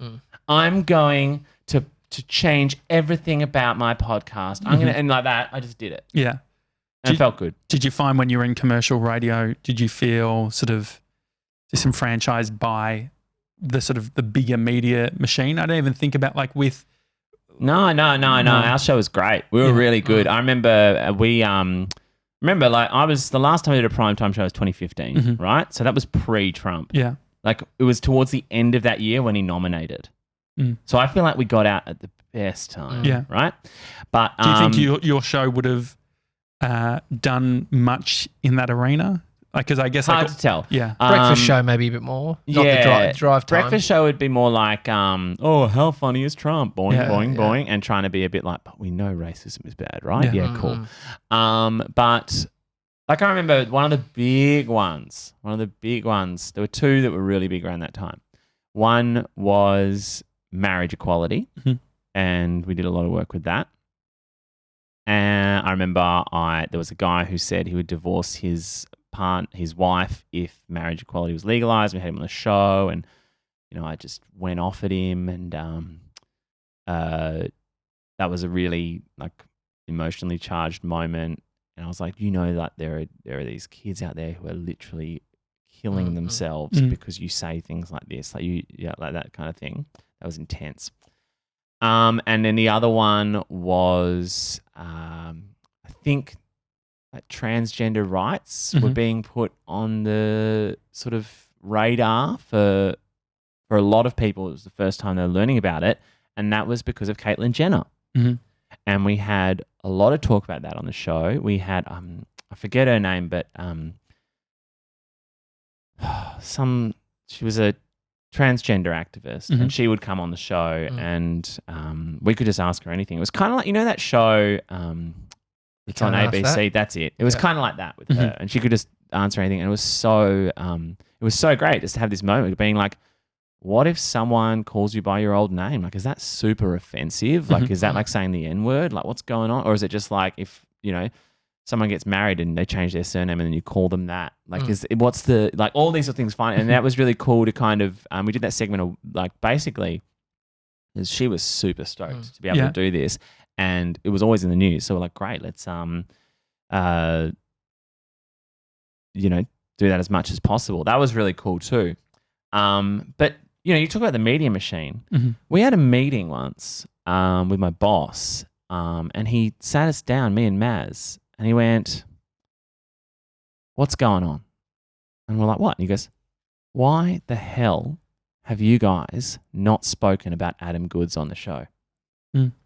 I'm going to change everything about my podcast. I'm going to, and like that, I just did it. Yeah. And it felt good. Did you find when you were in commercial radio, did you feel sort of disenfranchised by the sort of the bigger media machine? I don't even think about like with... No. Our show was great. We were really good. I remember like I was, the last time I did a primetime show was 2015, right? So that was pre-Trump. Yeah. Like, it was towards the end of that year when he nominated. So I feel like we got out at the best time. Yeah. Right? But do you think your show would have done much in that arena? Like, because I guess hard to tell. Yeah. Breakfast show maybe a bit more. Not the drive time. Breakfast show would be more like, how funny is Trump? Boing, boing, and trying to be a bit like, but we know racism is bad, right? Yeah, cool. But like, I remember one of the big ones, there were two that were really big around that time. One was marriage equality, and we did a lot of work with that. And I remember there was a guy who said he would divorce his wife if marriage equality was legalized. We had him on the show, and I just went off at him, and that was a really like emotionally charged moment. And I was like, like there are these kids out there who are literally killing themselves because you say things like this, like like that kind of thing. That was intense. And then the other one was, I think, that transgender rights were being put on the sort of radar for a lot of people. It was the first time they were learning about it, and that was because of Caitlyn Jenner. And we had a lot of talk about that on the show. We had, I forget her name, but she was a transgender activist, and she would come on the show, and we could just ask her anything. It was kind of like, that show, it's on ABC. That's it. It was kind of like that with her, and she could just answer anything. And it was so great just to have this moment of being like, what if someone calls you by your old name? Like, is that super offensive? Like, is that like saying the N-word? Like, what's going on? Or is it just like if, someone gets married and they change their surname and then you call them that? Like, what's the, like, all these things fine. And that was really cool to kind of, we did that segment of like, basically, she was super stoked to be able to do this. And it was always in the news. So we're like, great, let's, do that as much as possible. That was really cool too. But, you talk about the media machine. We had a meeting once with my boss, and he sat us down, me and Maz, and he went, what's going on? And we're like, what? And he goes, why the hell have you guys not spoken about Adam Goodes on the show?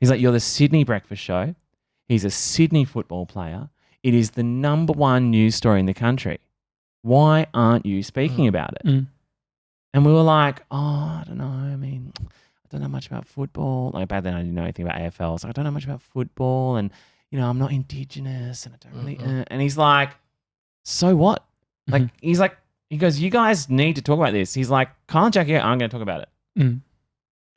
He's like, you're the Sydney breakfast show. He's a Sydney football player. It is the number one news story in the country. Why aren't you speaking about it? And we were like, I don't know. I mean, don't know much about football. Like back then I didn't know anything about AFL. I was like, I don't know much about football, and I'm not Indigenous, and I don't really. And he's like, so what? Like he goes, you guys need to talk about this. He's like, Kyle and Jackie aren't going to talk about it.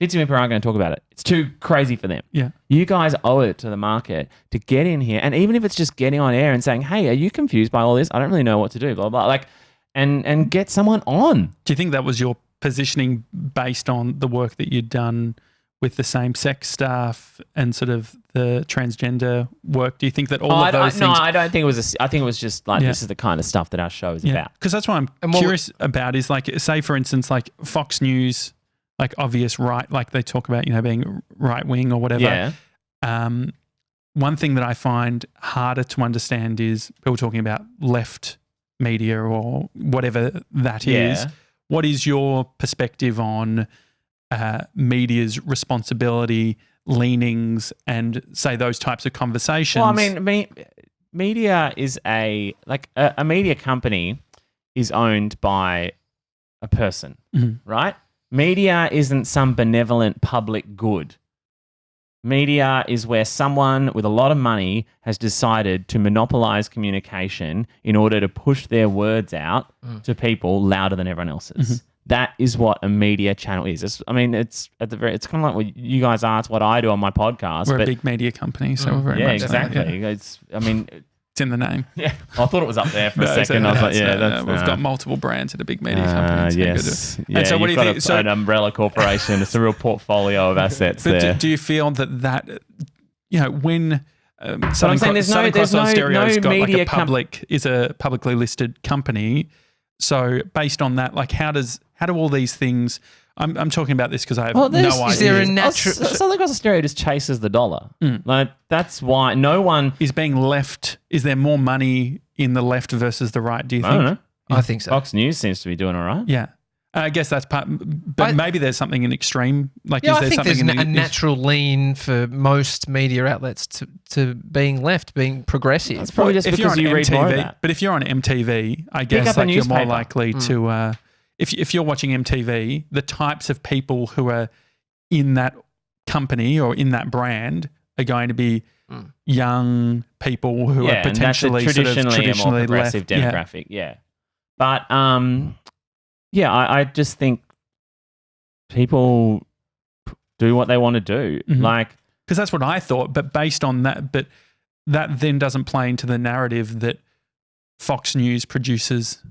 Fitzy and Mipper aren't going to talk about it. It's too crazy for them. Yeah. You guys owe it to the market to get in here. And even if it's just getting on air and saying, hey, are you confused by all this? I don't really know what to do, blah, blah. Like, and get someone on. Do you think that was your positioning based on the work that you'd done with the same-sex staff and sort of the transgender work? Do you think that all of those things... No, I don't think it was... I think it was just like, this is the kind of stuff that our show is about. Because that's what I'm curious about is like, say, for instance, like Fox News... like obvious right, like they talk about, being right wing or whatever. Yeah. One thing that I find harder to understand is people talking about left media or whatever that is. What is your perspective on media's responsibility, leanings, and say those types of conversations? Well, I mean, media is a media company is owned by a person, right? Media isn't some benevolent public good. Media is where someone with a lot of money has decided to monopolize communication in order to push their words out to people louder than everyone else's. That is what a media channel is. It's kind of like what you guys are. It's what I do on my podcast. We're a big media company, so we're very much exactly. It's in the name. Yeah, I thought it was up there for a second. I was like, we've got multiple brands at a big media company. Yes. And so what do you think? An umbrella corporation. It's a real portfolio of assets there. Do you feel that when Southern Cross Stereo's got like a publicly listed company, so based on that, like how do all these things? I'm talking about this because I have no idea. Is there a natural... Southern Cross Stereo just chases the dollar. Like that's why no one is being left. Is there more money in the left versus the right? Do you think? I don't know. I think so. Fox News seems to be doing all right. Yeah. I guess that's part, but maybe there's something in extreme. Like, yeah, is there I think something there's a natural lean for most media outlets to being left, being progressive. It's probably just because you read more of that. But if you're on MTV, I guess like you're more likely to. If you're watching MTV, the types of people who are in that company or in that brand are going to be young people who are potentially and that's traditionally a more progressive left demographic. Yeah. But I just think people do what they want to do. Like, because that's what I thought. But based on that, but that then doesn't play into the narrative that Fox News produces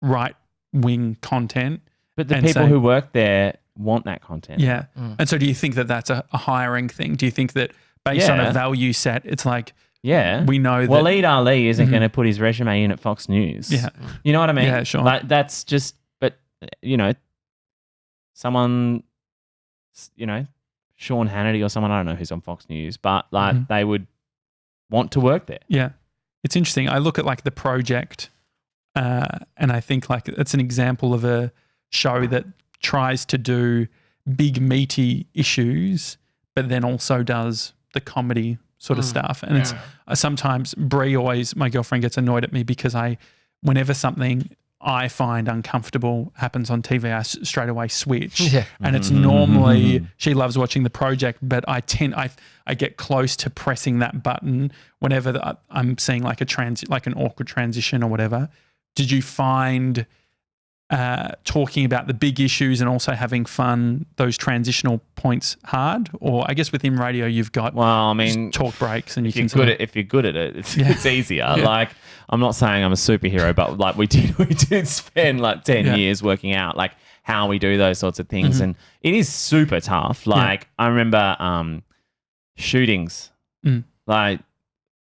right-wing content. But the people who work there want that content. Yeah. And so do you think that that's a hiring thing? Do you think that based on a value set, it's like, we know that... Waleed Ali isn't going to put his resume in at Fox News. Yeah. You know what I mean? Yeah, sure. Like, that's just... But, someone, Sean Hannity or someone, I don't know who's on Fox News, but like they would want to work there. Yeah. It's interesting. I look at like The Project and I think like it's an example of a show that tries to do big meaty issues, but then also does the comedy sort of stuff. And it's sometimes Brie my girlfriend gets annoyed at me because whenever something I find uncomfortable happens on TV, I straight away switch. Yeah. And it's normally, she loves watching The Project, but I get close to pressing that button whenever I'm seeing like an awkward transition or whatever. Did you find talking about the big issues and also having fun, those transitional points hard? Or I guess within radio you've got talk breaks and if you're good at it, it's easier. Yeah. Like, I'm not saying I'm a superhero, but like we did spend like 10 years working out like how we do those sorts of things, and it is super tough. Like I remember shootings, like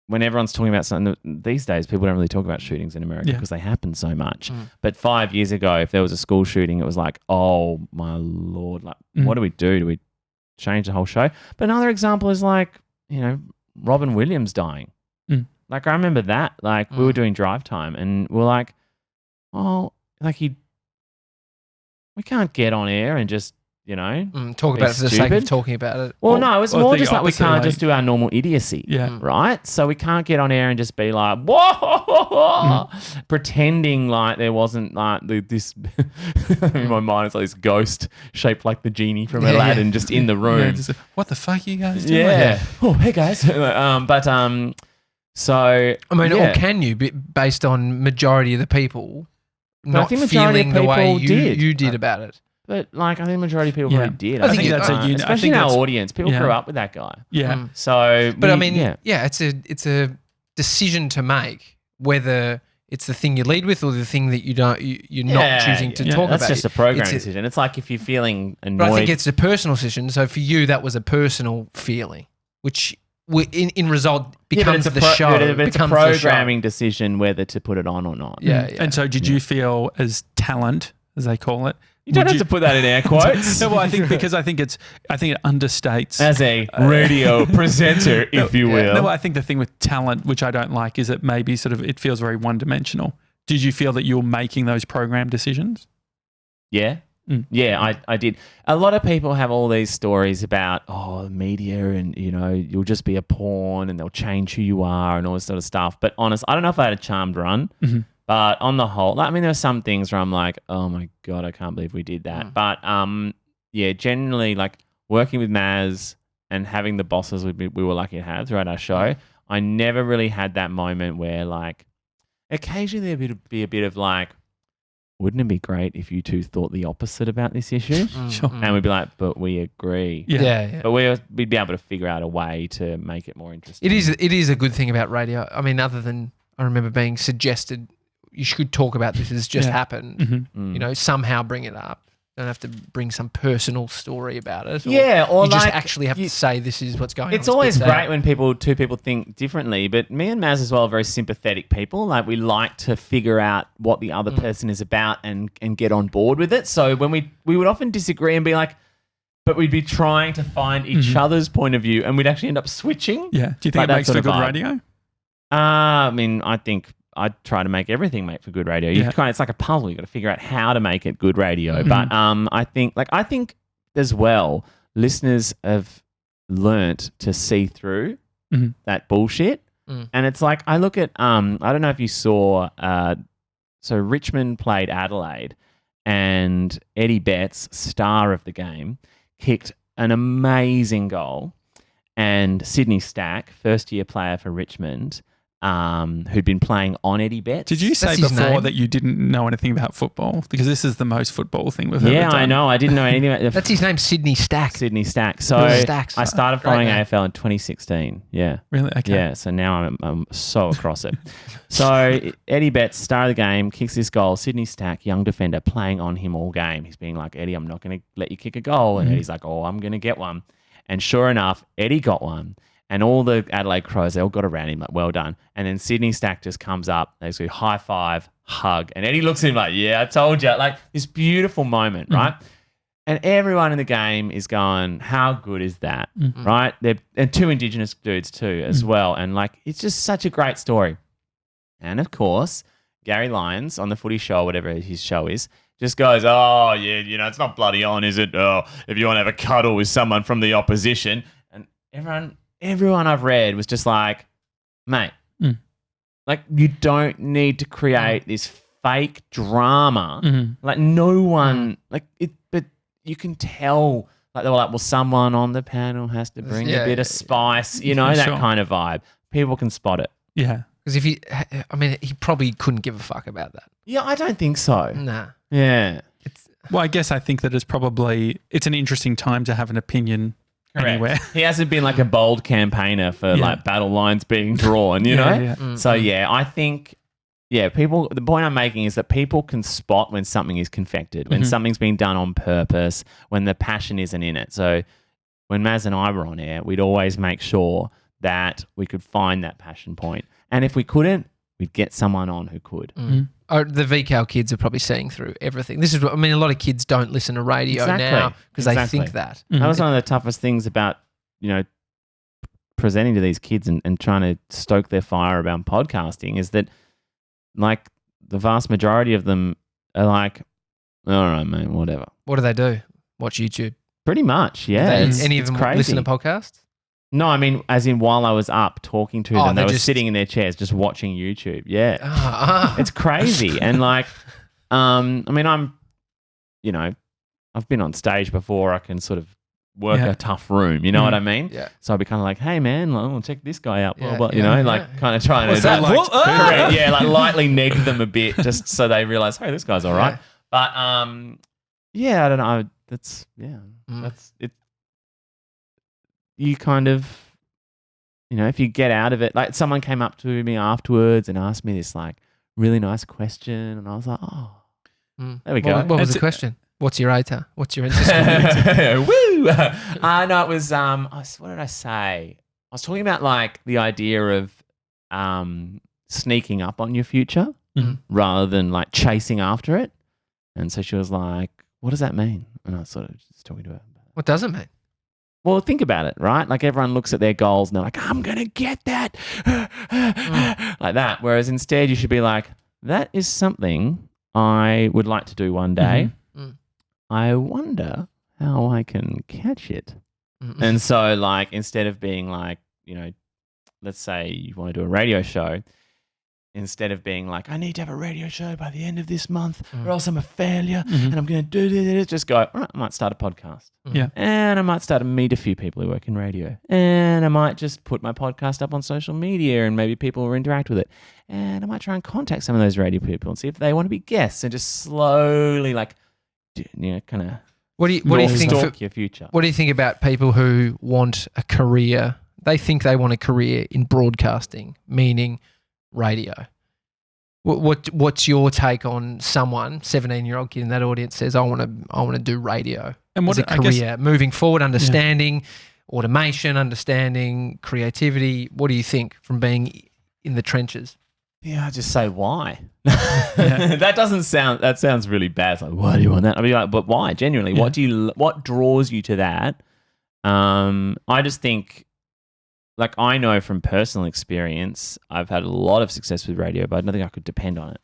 when everyone's talking about something these days, people don't really talk about shootings in America because they happen so much. But 5 years ago, if there was a school shooting, it was like, oh my Lord, like what do we do? Do we change the whole show? But another example is like, Robin Williams dying. Like I remember that, like we were doing drive time and we're like, oh, like we can't get on air and just, talk about it for the sake of talking about it. Well, no, it's more just like we can't like, just do our normal idiocy. Yeah. Right? So we can't get on air and just be like, whoa, pretending like there wasn't like this. In my mind, it's like this ghost shaped like the genie from Aladdin just in the room. Yeah, just, what the fuck are you guys doing? Yeah. Oh, hey guys. So, I mean, or can you, based on majority of the people not feeling the way you did about it? But like, I think the majority of people probably did. I think that's especially in our audience. People grew up with that guy. Yeah. So, but it's a decision to make whether it's the thing you lead with or the thing that you're not choosing to talk about. That's just a program decision. It's like if you're feeling annoyed. But I think it's a personal decision. So for you, that was a personal feeling, which in result becomes the show. But it's a programming decision whether to put it on or not. Yeah. And so did you feel as talent, as they call it? You don't have to put that in air quotes. No, well, I think it understates as a radio presenter, if you will. No, I think the thing with talent, which I don't like, is it maybe it feels very one-dimensional. Did you feel that you were making those program decisions? Yeah. Yeah, I did. A lot of people have all these stories about, media and, you'll just be a pawn and they'll change who you are and all this sort of stuff. But honest, I don't know if I had a charmed run. Mm-hmm. But on the whole, there are some things where I'm like, oh my God, I can't believe we did that. But generally, like working with Maz and having the bosses we were lucky to have throughout our show, I never really had that moment where like occasionally there would be a bit of like, wouldn't it be great if you two thought the opposite about this issue? Sure. And we'd be like, but we agree. Yeah. But we'd be able to figure out a way to make it more interesting. It is a good thing about radio. I mean, other than I remember being suggested you should talk about this as just happened. Mm-hmm. Somehow bring it up. Don't have to bring some personal story about it. Or you just actually have to say this is what's going on. It's always great when two people think differently, but me and Maz as well are very sympathetic people. Like we like to figure out what the other person is about and get on board with it. So when we would often disagree and be like, but we'd be trying to find each other's point of view and we'd actually end up switching. Yeah. Do you think it makes for good radio? I mean, I think I try to make everything make for good radio. It's like a puzzle. You got to figure out how to make it good radio. But I think as well, listeners have learnt to see through that bullshit. And it's like I look at I don't know if you saw. So Richmond played Adelaide, and Eddie Betts, star of the game, kicked an amazing goal, and Sydney Stack, first year player for Richmond, who'd been playing on Eddie Betts. Did you say before that you didn't know anything about football? Because this is the most football thing we've ever done. I know. I didn't know anything about That's his name, Sydney Stack. Sydney Stack. So I started following AFL in 2016. Yeah. Really? Okay. Yeah. So now I'm so across it. So Eddie Betts, star of the game, kicks this goal. Sydney Stack, young defender, playing on him all game. He's being like, Eddie, I'm not going to let you kick a goal. And Eddie's like, I'm going to get one. And sure enough, Eddie got one. And all the Adelaide Crows, they all got around him like, well done. And then Sydney Stack just comes up, they go high five, hug. And Eddie looks at him like, yeah, I told you. Like this beautiful moment, right? And everyone in the game is going, how good is that, right? And two Indigenous dudes too as well. And like, it's just such a great story. And of course, Gary Lyons on the Footy Show, whatever his show is, just goes, oh, yeah, it's not bloody on, is it? Oh, if you want to have a cuddle with someone from the opposition. And everyone I've read was just like, mate, like you don't need to create this fake drama. Like no one, like it, but you can tell, like they were like, well, someone on the panel has to bring a bit of spice, that kind of vibe. People can spot it. Yeah. Because he probably couldn't give a fuck about that. Yeah, I don't think so. Nah. Yeah. Well, I guess I think that it's an interesting time to have an opinion anywhere. He hasn't been like a bold campaigner for like battle lines being drawn, you know? Yeah. So I think, people, the point I'm making is that people can spot when something is confected, when something's been done on purpose, when the passion isn't in it. So when Maz and I were on air, we'd always make sure that we could find that passion point. And if we couldn't, we'd get someone on who could. The VCAL kids are probably seeing through everything. This is what I mean. A lot of kids don't listen to radio now because they think that. That was one of the toughest things about, presenting to these kids and trying to stoke their fire around podcasting is that, like, the vast majority of them are like, all right, mate, whatever. What do they do? watch YouTube? Pretty much, yeah. Any of them listen to podcasts? No, I mean, as in while I was up talking to them, they were sitting in their chairs just watching YouTube. Yeah. It's crazy. And like, I mean, I've been on stage before. I can sort of work a tough room. You know what I mean? Yeah. So I'd be kind of like, hey, man, I'll check this guy out. Blah, blah, kind of trying to like lightly neg them a bit just so they realize, hey, this guy's all right. But I don't know. That's it. You kind of, if you get out of it, like someone came up to me afterwards and asked me this like really nice question, and I was like, there we go. What was the question? What's your ATAR? What's your interest? Woo! No, it was what did I say? I was talking about like the idea of sneaking up on your future rather than like chasing after it. And so she was like, "What does that mean?" And I was sort of just talking to her. What does it mean? Well, think about it, right? Like everyone looks at their goals and they're like, I'm going to get that. Like that. Whereas instead you should be like, that is something I would like to do one day. I wonder how I can catch it. And so like instead of being like, let's say you want to do a radio show, instead of being like, I need to have a radio show by the end of this month or else I'm a failure and I'm going to do this, just go, all right, I might start a podcast. Yeah. And I might start to meet a few people who work in radio. And I might just put my podcast up on social media and maybe people will interact with it. And I might try and contact some of those radio people and see if they want to be guests and just slowly kind of what do you think your future. What do you think about people who want a career? They think they want a career in broadcasting, meaning radio. What's your take on someone, 17-year-old kid in that audience says, I want to do radio and as a career, moving forward, understanding automation, understanding creativity. What do you think from being in the trenches? Yeah, I just say why. That sounds really bad. It's like, why do you want that? I'd be like, but why? Genuinely, what draws you to that? I just think, like, I know from personal experience, I've had a lot of success with radio, but I don't think I could depend on it.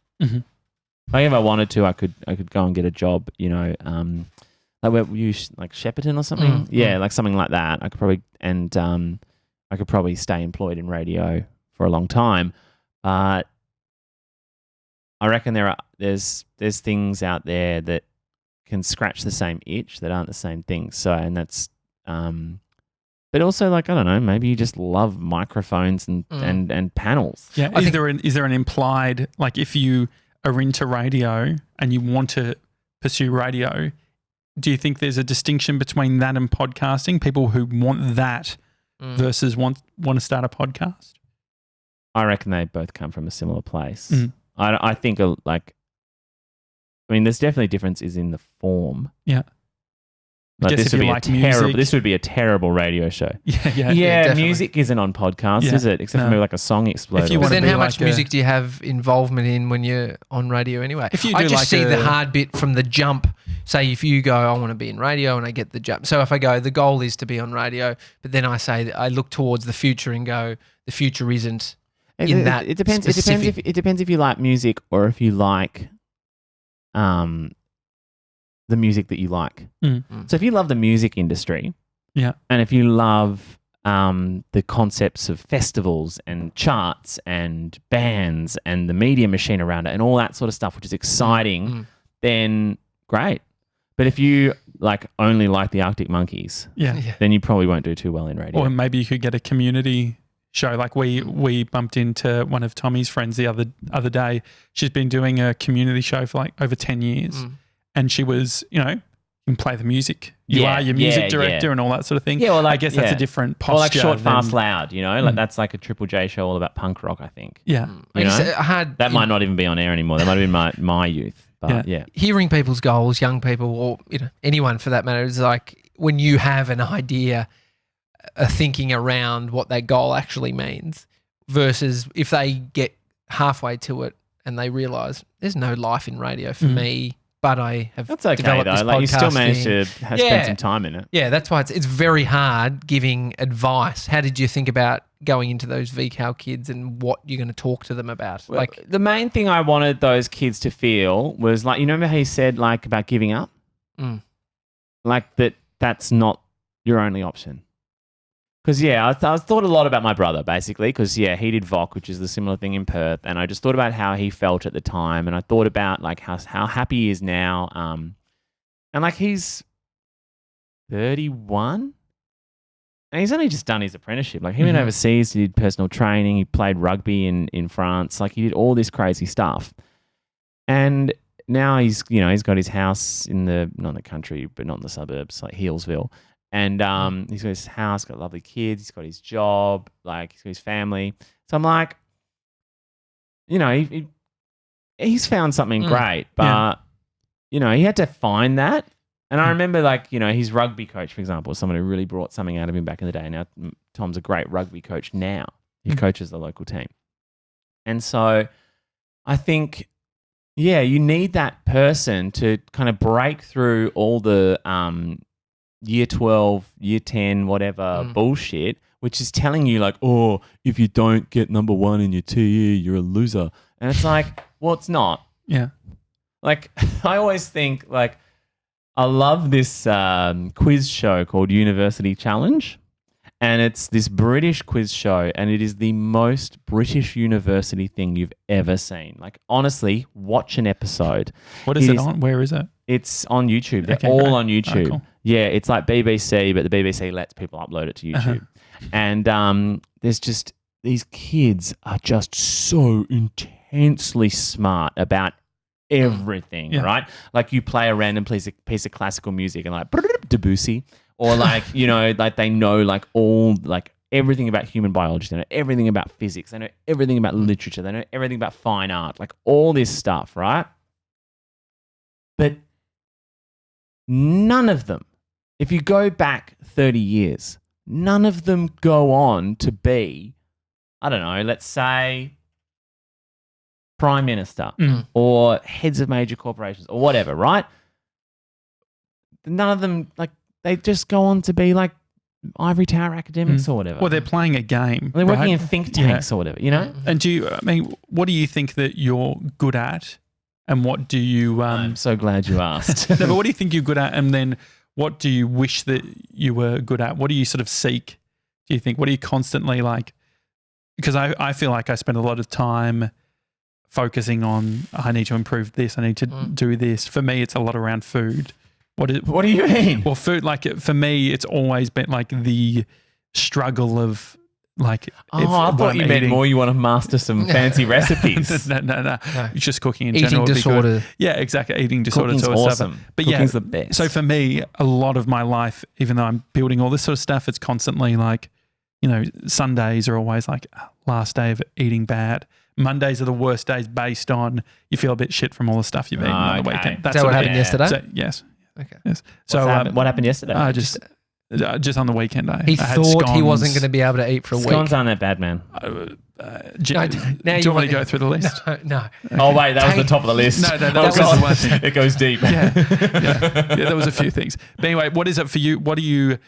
Like if I wanted to, I could go and get a job, like where you like Shepparton or something. Like something like that. I could probably stay employed in radio for a long time. But I reckon there's things out there that can scratch the same itch that aren't the same thing. So, and that's but also, like, I don't know, maybe you just love microphones and panels. Yeah. Is there an implied, like, if you are into radio and you want to pursue radio, do you think there's a distinction between that and podcasting? People who want that versus want to start a podcast? I reckon they both come from a similar place. I think, there's definitely differences in the form. Yeah. Like this would be a terrible radio show. Yeah, music isn't on podcasts, is it? Except for maybe like a song exploder. But then how much music do you have involvement in when you're on radio anyway? I just see the hard bit from the jump. Say if you go, I want to be in radio, and I get the jump. So if I go, the goal is to be on radio, but then I say, I look towards the future and go, the future isn't in that. It depends. It depends if you like music or if you like the music that you like. So if you love the music industry, and if you love the concepts of festivals and charts and bands and the media machine around it and all that sort of stuff, which is exciting, then great. But if you only like the Arctic Monkeys, then you probably won't do too well in radio. Or maybe you could get a community show. Like we bumped into one of Tommy's friends the other day. She's been doing a community show for over 10 years. And she was, you can play the music. You are your music director and all that sort of thing. Yeah, well, I guess that's a different posture. Or like Short, Fast, Loud, that's like a Triple J show all about punk rock, I think. Yeah. That might not even be on air anymore. That might have been my youth. But hearing people's goals, young people, or anyone for that matter, is like when you have an idea, a thinking around what that goal actually means versus if they get halfway to it and they realise there's no life in radio for me. But I have developed this though. You still managed to spend some time in it. Yeah, that's why it's very hard giving advice. How did you think about going into those VCAL kids and what you're going to talk to them about? Well, the main thing I wanted those kids to feel was you remember how you said about giving up? like that's not your only option. Because, I thought a lot about my brother, basically, because, he did VOC, which is the similar thing in Perth, and I just thought about how he felt at the time, and I thought about, like, how happy he is now, and, like, he's 31, and he's only just done his apprenticeship. Like, he went overseas, he did personal training, he played rugby in France, like, he did all this crazy stuff, and now he's got his house in not in the country, but not in the suburbs, like Healesville. And he's got his house, got lovely kids, he's got his job, like he's got his family. So I'm like, he's found something great, but he had to find that. And I remember, like, his rugby coach, for example, was someone who really brought something out of him back in the day. Now Tom's a great rugby coach now. He coaches the local team. And so I think, you need that person to kind of break through all the year 12, year 10, whatever bullshit, which is telling you, like, oh, if you don't get number 1 in your TE, you're a loser. And it's like, well, it's not. Yeah. Like, I always think, like, I love this quiz show called University Challenge. And it's this British quiz show, and it is the most British university thing you've ever seen. Like, honestly, watch an episode. What is it on? Where is it? It's on YouTube. They're all on YouTube. Oh, cool. Yeah, it's like BBC, but the BBC lets people upload it to YouTube. And there's just, these kids are just so intensely smart about everything, right? Like, you play a random piece of classical music and like Debussy, or like, like they know like all, like everything about human biology. They know everything about physics. They know everything about literature. They know everything about fine art, like all this stuff, right? But none of them, if you go back 30 years, none of them go on to be, I don't know, let's say Prime Minister or heads of major corporations or whatever, right? None of them, like, they just go on to be like ivory tower academics or whatever. Well, they're playing a game. They're working in think tanks or whatever, And what do you think that you're good at? And what do you... I'm so glad you asked. No, but what do you think you're good at? And then what do you wish that you were good at? What do you sort of seek, do you think? What do you constantly like? Because I feel like I spend a lot of time focusing on, I need to improve this, I need to do this. For me, it's a lot around food. What do you mean? Well, food, like, for me, it's always been like the struggle of, like, I thought you meant more you want to master some fancy recipes. No. It's just cooking in eating general. disorder. Yeah, exactly. Eating disorder. Cooking's awesome. But Cooking's the best. So for me, a lot of my life, even though I'm building all this sort of stuff, it's constantly like, Sundays are always like last day of eating bad. Mondays are the worst days based on you feel a bit shit from all the stuff you've eaten on the weekend. That's what happened yesterday? So, yes. Okay. Yes. So what happened yesterday? Just on the weekend, he thought he wasn't going to be able to eat for a week. Scones aren't that bad, man. Do you want to go through the list? No. Oh wait, that was the top of the list. No, that was the one thing. It goes deep. Yeah, there was a few things. But anyway, what is it for you? What do you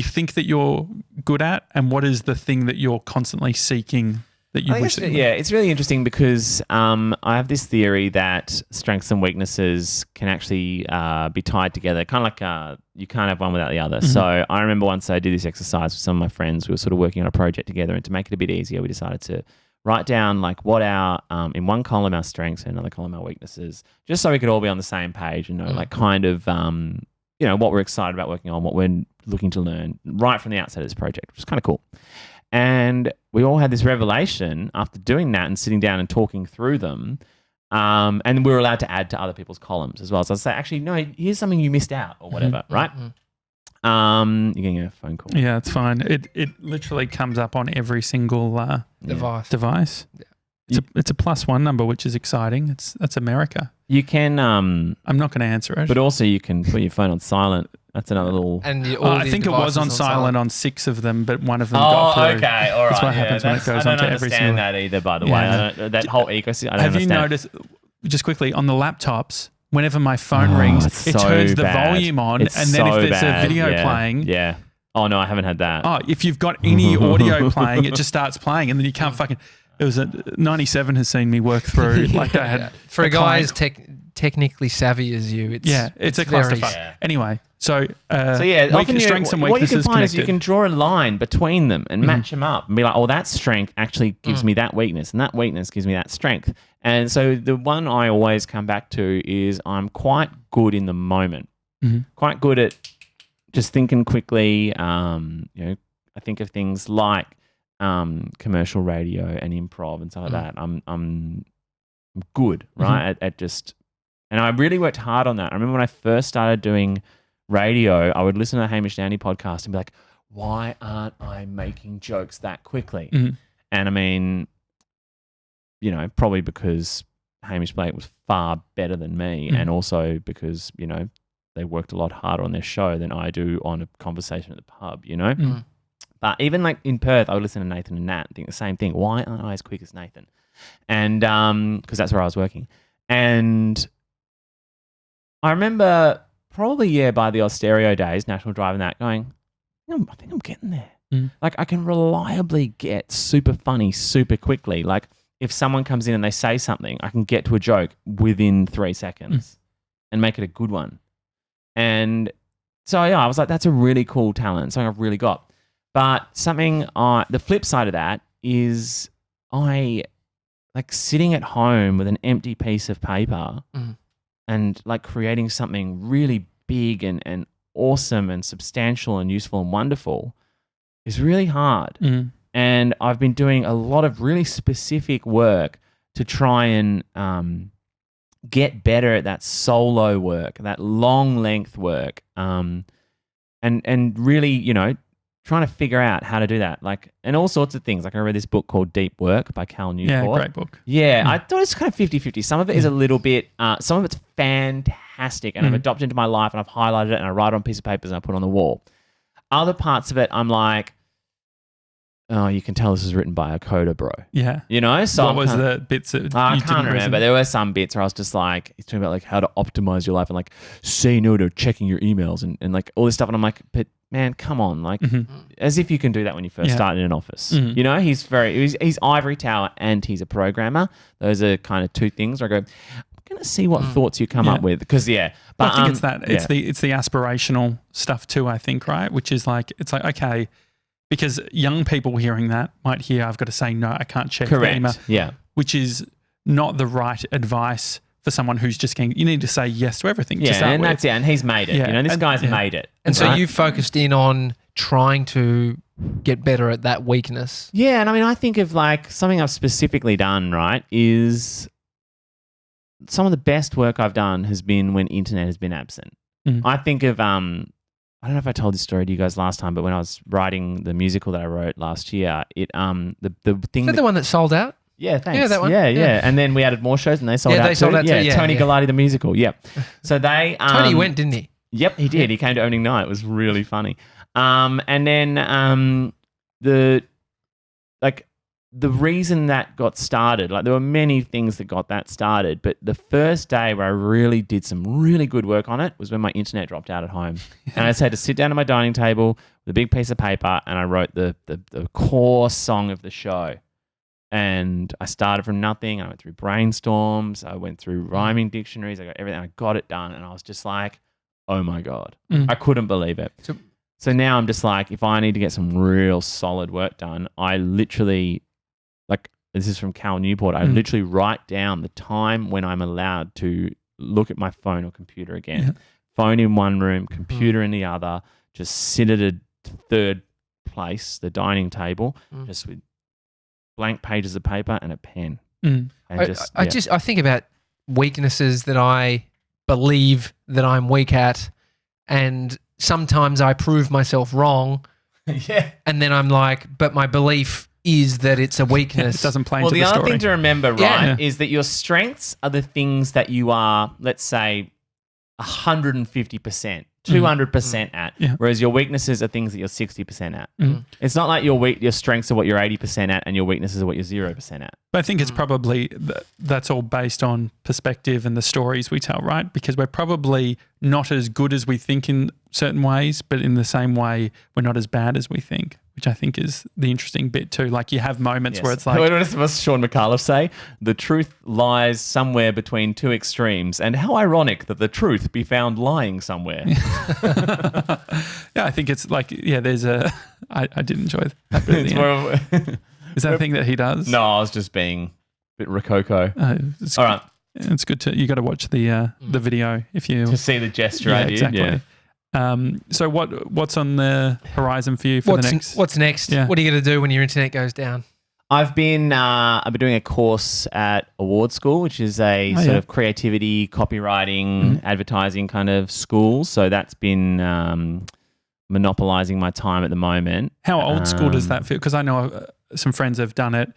think that you're good at, and what is the thing that you're constantly seeking? It's really interesting because I have this theory that strengths and weaknesses can actually be tied together, kind of like you can't have one without the other. So I remember once I did this exercise with some of my friends. We were sort of working on a project together, and to make it a bit easier, we decided to write down like what our in one column our strengths and another column our weaknesses, just so we could all be on the same page and know like kind of what we're excited about working on, what we're looking to learn right from the outset of this project, which is kind of cool. And we all had this revelation after doing that and sitting down and talking through them. And we were allowed to add to other people's columns as well. So I'd say, actually, no, here's something you missed out or whatever, right? You're getting a phone call. Yeah, it's fine. It literally comes up on every single device. Yeah. It's a +1 number, which is exciting. That's America. You can... I'm not going to answer it. But also you can put your phone on silent. That's another little... And I think it was on silent on 6 of them, but one of them got through. Oh, okay. All right. That's what happens when it goes on to every single... I don't understand that either, by the way. That whole ecosystem, I don't understand. Have you noticed, just quickly, on the laptops, whenever my phone rings, it turns the volume on, and then if there's a video playing... Yeah. Oh, no, I haven't had that. Oh, if you've got any audio playing, it just starts playing, and then you can't fucking... It was 97 has seen me work through. Like I had... For a guy as technically savvy as you, it's a clusterfuck. Yeah. Anyway... So often strengths and what you weaknesses can find is connected. you can draw a line between them and match them up and be like, oh, that strength actually gives me that weakness, and that weakness gives me that strength. And so the one I always come back to is I'm quite good in the moment, quite good at just thinking quickly. I think of things like commercial radio and improv and stuff like that. I'm good, right, at just, and I really worked hard on that. I remember when I first started doing radio, I would listen to the Hamish Downey podcast and be like, why aren't I making jokes that quickly? And I mean, probably because Hamish Blake was far better than me, and also because, they worked a lot harder on their show than I do on a conversation at the pub, But even like in Perth, I would listen to Nathan and Nat and think the same thing. Why aren't I as quick as Nathan? And because that's where I was working. And I remember probably, by the Austereo days, National Drive and that, going, I think I'm getting there. Like, I can reliably get super funny super quickly. Like, if someone comes in and they say something, I can get to a joke within 3 seconds and make it a good one. And so, I was like, that's a really cool talent, something I've really got. But the flip side of that is I like sitting at home with an empty piece of paper and like creating something really big and awesome and substantial and useful and wonderful is really hard. And I've been doing a lot of really specific work to try and get better at that solo work, that long length work, and really, trying to figure out how to do that, like, and all sorts of things. Like, I read this book called Deep Work by Cal Newport. Yeah, great book. Yeah, I thought it's kind of 50-50. Some of it is a little bit, some of it's fantastic, and I've adopted into my life, and I've highlighted it, and I write it on a piece of papers, and I put it on the wall. Other parts of it, I'm like, oh, you can tell this is written by a coder, bro. Yeah. So what was the bits that I can't remember. There were some bits where I was just like, he's talking about like how to optimize your life and like say no to checking your emails and like all this stuff. And I'm like, but man, come on. Like, as if you can do that when you first start in an office. He's ivory tower and he's a programmer. Those are kind of two things where I go, I'm going to see what thoughts you come up with. Because, but I think it's that. It's the aspirational stuff too, I think, right? Which is like, it's like, okay, because young people hearing that might hear, I've got to say no, I can't check the email. Yeah. Which is not the right advice for someone who's just going, you need to say yes to everything. Yeah, and that's it. And he's made it. Yeah. This guy's made it. And so you focused in on trying to get better at that weakness. Yeah, and I mean, I think of like something I've specifically done, right, is some of the best work I've done has been when internet has been absent. I think of I don't know if I told this story to you guys last time, but when I was writing the musical that I wrote last year, the thing. Is that the one that sold out? Yeah, thanks. Yeah, that one. Yeah. And then we added more shows, and they sold out. Yeah, they sold out too. Yeah, Tony Galati the musical. Yep. So they. Tony went, didn't he? Yep, he did. He came to opening night. It was really funny. And then the reason that got started, like there were many things that got that started, but the first day where I really did some really good work on it was when my internet dropped out at home. And I just had to sit down at my dining table with a big piece of paper and I wrote the core song of the show. And I started from nothing. I went through brainstorms. I went through rhyming dictionaries. I got everything. I got it done. And I was just like, oh my God. I couldn't believe it. So now I'm just like, if I need to get some real solid work done, I literally, like, this is from Cal Newport, I literally write down the time when I'm allowed to look at my phone or computer again. Yeah. Phone in one room, computer in the other, just sit at a third place, the dining table, just with blank pages of paper and a pen. And I think about weaknesses that I believe that I'm weak at, and sometimes I prove myself wrong. Yeah. And then I'm like, but my belief is that it's a weakness. It doesn't play into the story. Well, the other thing to remember, right, is that your strengths are the things that you are, let's say, 150%, 200% at, whereas your weaknesses are things that you're 60% at. It's not like your strengths are what you're 80% at and your weaknesses are what you're 0% at. But I think it's probably that's all based on perspective and the stories we tell, right? Because we're probably not as good as we think in certain ways, but in the same way, we're not as bad as we think, which I think is the interesting bit too. Like you have moments where it's like, what does Sean McAuliffe say? The truth lies somewhere between two extremes, and how ironic that the truth be found lying somewhere. Yeah, I think it's like, there's I did enjoy that bit at the end. Is that a thing that he does? No, I was just being a bit rococo. All right. It's good you got to watch the video if you to see the gesture I did. Exactly. Yeah. So what's on the horizon for you for the next? What's next? Yeah. What are you going to do when your internet goes down? I've been doing a course at Award School, which is a sort of creativity, copywriting, advertising kind of school. So that's been monopolizing my time at the moment. How old school does that feel? Because I know some friends have done it.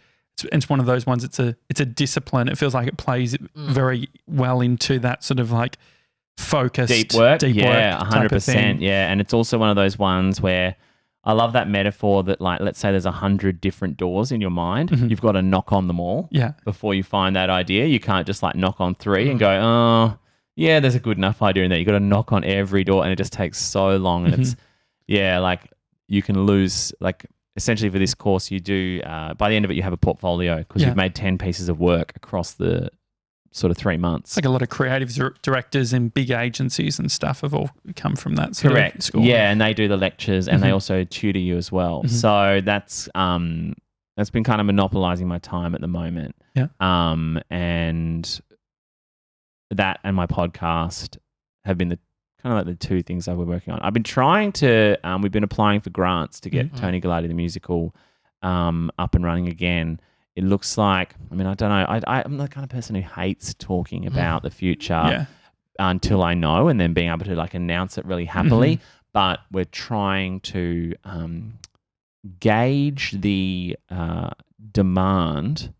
It's one of those ones. It's a discipline. It feels like it plays very well into that sort of like focused deep work. 100%. Yeah, and it's also one of those ones where I love that metaphor that, like, let's say there's 100 different doors in your mind. You've got to knock on them all before you find that idea. You can't just like knock on 3 and go, oh yeah, there's a good enough idea in there. You got to knock on every door, and it just takes so long. And it's like you can lose like. Essentially for this course, you do, by the end of it, you have a portfolio because you've made 10 pieces of work across the sort of 3 months. It's like a lot of creative directors in big agencies and stuff have all come from that sort of school. Yeah, and they do the lectures and they also tutor you as well. So that's been kind of monopolizing my time at the moment. Yeah. And that and my podcast have been the kind of like the 2 things that we're working on. I've been trying to, we've been applying for grants to get Tony Galati the musical up and running again. It looks like, I mean, I don't know. I'm the kind of person who hates talking about the future until I know, and then being able to like announce it really happily. But we're trying to gauge the demand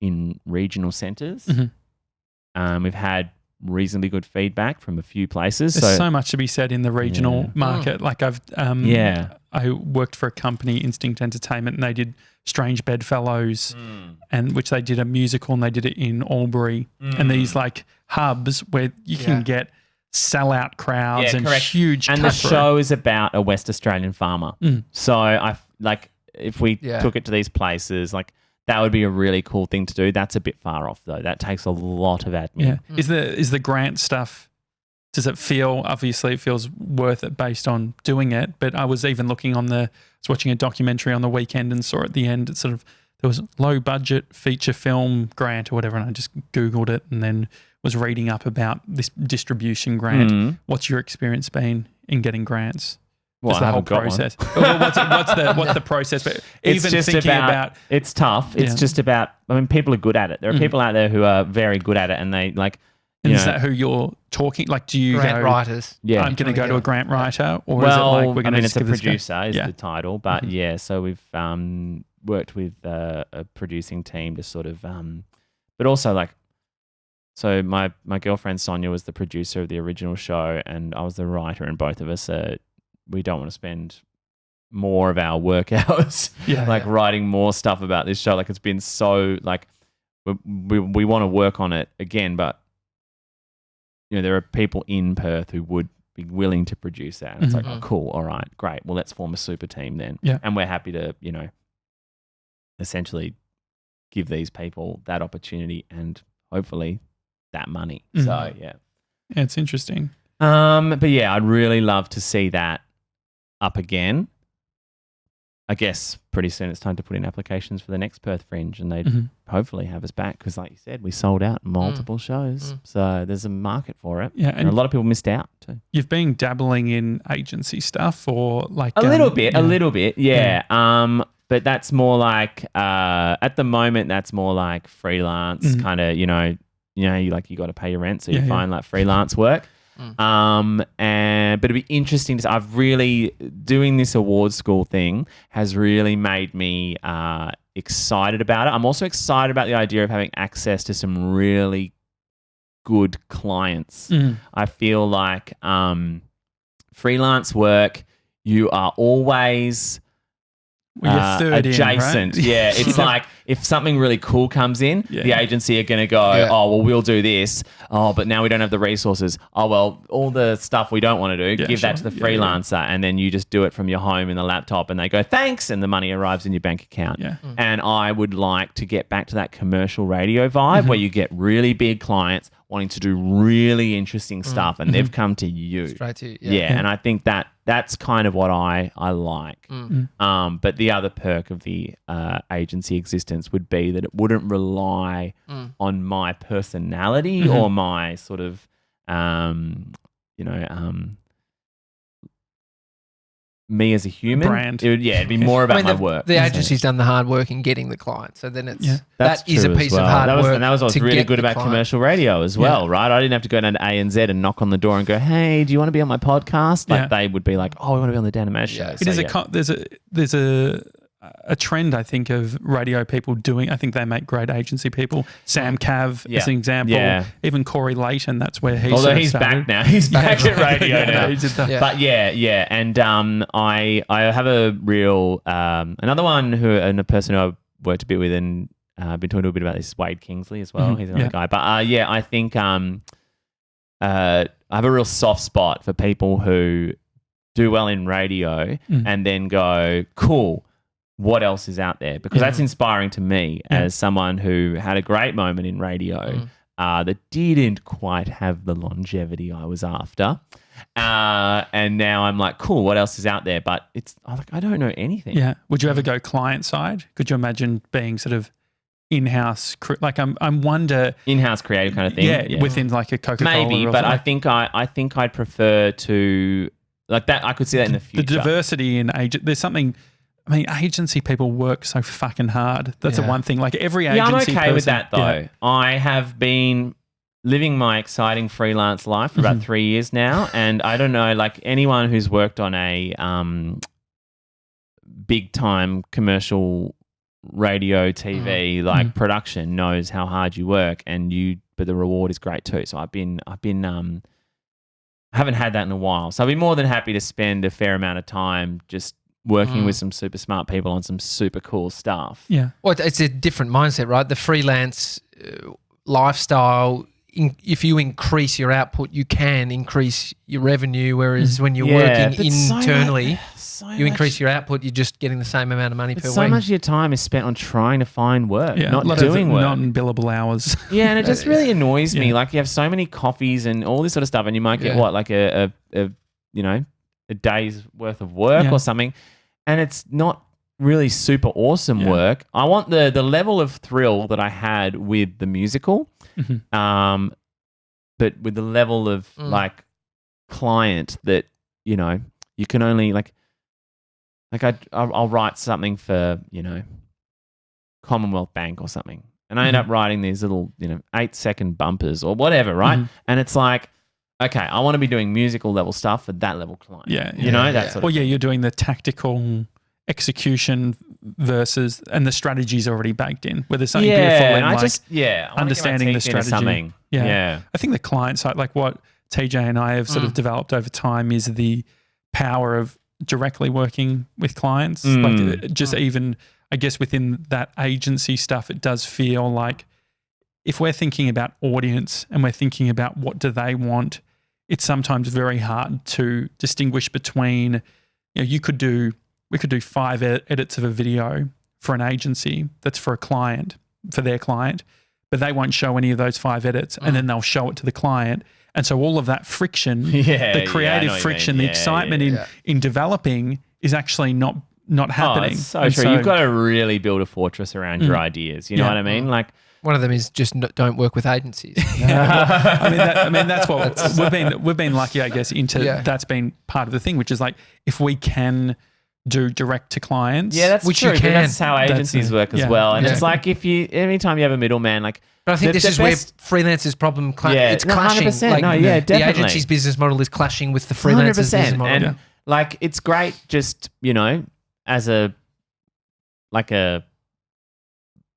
in regional centres. We've had reasonably good feedback from a few places. There's so much to be said in the regional market. Like I worked for a company, Instinct Entertainment, and they did Strange Bedfellows, and which they did a musical, and they did it in Albury, and these like hubs where you can get sellout crowds and huge. And the show is about a West Australian farmer. So I like if we took it to these places, like. That would be a really cool thing to do. That's a bit far off though. That takes a lot of admin. Yeah. Is the grant stuff, does it feel, obviously it feels worth it based on doing it, but I was even looking I was watching a documentary on the weekend and saw at the end, it's sort of, there was low budget feature film grant or whatever, and I just Googled it and then was reading up about this distribution grant. What's your experience been in getting grants? Well, the whole process. What's the process? But even thinking about it's tough. It's just about. I mean, people are good at it. There are people out there who are very good at it, and they like. And is that who you're talking? Like, do you grant writers? Yeah, I'm going to go to a grant writer, or is it like we're going to? It's a producer is the title, but so we've worked with a producing team to sort of, but also like. So my girlfriend Sonia was the producer of the original show, and I was the writer, and both of us we don't want to spend more of our work hours writing more stuff about this show. Like it's been so like we want to work on it again, but there are people in Perth who would be willing to produce that. And it's like, oh, cool, all right, great. Well, let's form a super team then. Yeah. And we're happy to, essentially give these people that opportunity and hopefully that money. So yeah, it's interesting. But yeah, I'd really love to see that up again. I guess pretty soon it's time to put in applications for the next Perth Fringe, and they'd hopefully have us back because, like you said, we sold out multiple shows. So there's a market for it. Yeah, and a lot of people missed out too. You've been dabbling in agency stuff or like... A little bit, yeah. But that's more like, at the moment, that's more like freelance kind of, you got to pay your rent, so you find like freelance work. But it'd be interesting to. I've really doing this award school thing has really made me excited about it. I'm also excited about the idea of having access to some really good clients. I feel like freelance work, you are always You're third adjacent. In, right? Yeah, it's like if something really cool comes in, the agency are going to go, oh, well, we'll do this. Oh, but now we don't have the resources. Oh, well, all the stuff we don't want to do, give that to the freelancer, and then you just do it from your home in the laptop, and they go, thanks, and the money arrives in your bank account. Yeah. And I would like to get back to that commercial radio vibe where you get really big clients wanting to do really interesting stuff, and they've come to you. Straight to you. Yeah, and I think that's kind of what I like. But the other perk of the agency existence would be that it wouldn't rely on my personality or my sort of, me as a human. Brand. It'd be more about my work. The agency's done the hard work in getting the client. So then it's That's that is a true as piece well. of hard work. And that was what's really good about commercial radio as well, right? I didn't have to go down to ANZ and knock on the door and go, hey, do you want to be on my podcast? Like they would be like, oh, we want to be on the Dan Debuf show. It is there's a trend, I think, of radio people doing. I think they make great agency people. Sam Cav as an example. Yeah. Even Corey Layton, that's where he's Although he's started. back now. He's back at radio now. But And I have a real another one and a person who I've worked a bit with and been talking a bit about this is Wade Kingsley as well. He's another guy. But I think I have a real soft spot for people who do well in radio and then go, cool, what else is out there? Because that's inspiring to me as someone who had a great moment in radio that didn't quite have the longevity I was after. And now I'm like, cool, what else is out there? But I'm like, I don't know anything. Yeah. Would you ever go client side? Could you imagine being sort of in-house, like I'm wonder in-house creative kind of thing? Yeah. Within like a Coca-Cola. Maybe, but I think I'd prefer to like that. I could see that in the future. The diversity in there's something. I mean, agency people work so fucking hard. That's the one thing. Like every agency. I'm okay with that though. Yeah. I have been living my exciting freelance life for about 3 years now, and I don't know, like anyone who's worked on a big time commercial radio, TV production knows how hard you work, but the reward is great too. So I haven't had that in a while. So I'd be more than happy to spend a fair amount of time just working with some super smart people on some super cool stuff. Yeah. Well, it's a different mindset, right? The freelance lifestyle, if you increase your output, you can increase your revenue, whereas when you're working internally, you increase your output, you're just getting the same amount of money per week. So much of your time is spent on trying to find work, not doing work. Non-billable hours. Yeah, and it just really annoys me. Like you have so many coffees and all this sort of stuff, and you might get like a day's worth of work or something. And it's not really super awesome work. I want the level of thrill that I had with the musical, but with the level of like client that, you can only I'll write something for, Commonwealth Bank or something. And I end up writing these little, 8-second bumpers or whatever, right? And it's like, okay, I want to be doing musical level stuff for that level client. That sort of thing. You're doing the tactical execution versus, and the strategy's already baked in, where there's something beautiful and I understanding the strategy. Yeah. I think the client side, like what TJ and I have sort of developed over time, is the power of directly working with clients. Like just even, I guess within that agency stuff, it does feel like if we're thinking about audience and we're thinking about what do they want, it's sometimes very hard to distinguish between, we could do 5 edits of a video for an agency that's for a client, for their client, but they won't show any of those 5 edits and then they'll show it to the client. And so all of that friction, the creative friction, the excitement in developing is actually not happening. It's so true. You've got to really build a fortress around your ideas. You know what I mean? Like, one of them is just don't work with agencies. That's what we've been lucky, I guess, into. That's been part of the thing, which is like if we can do direct to clients. Yeah, that's which true. You can. That's how agencies work as well. And it's like anytime you have a middleman, like. But I think this is where freelancers' problem it's clashing. 100%. Like, definitely. The agency's business model is clashing with the freelancers' business model. And like it's great, just as a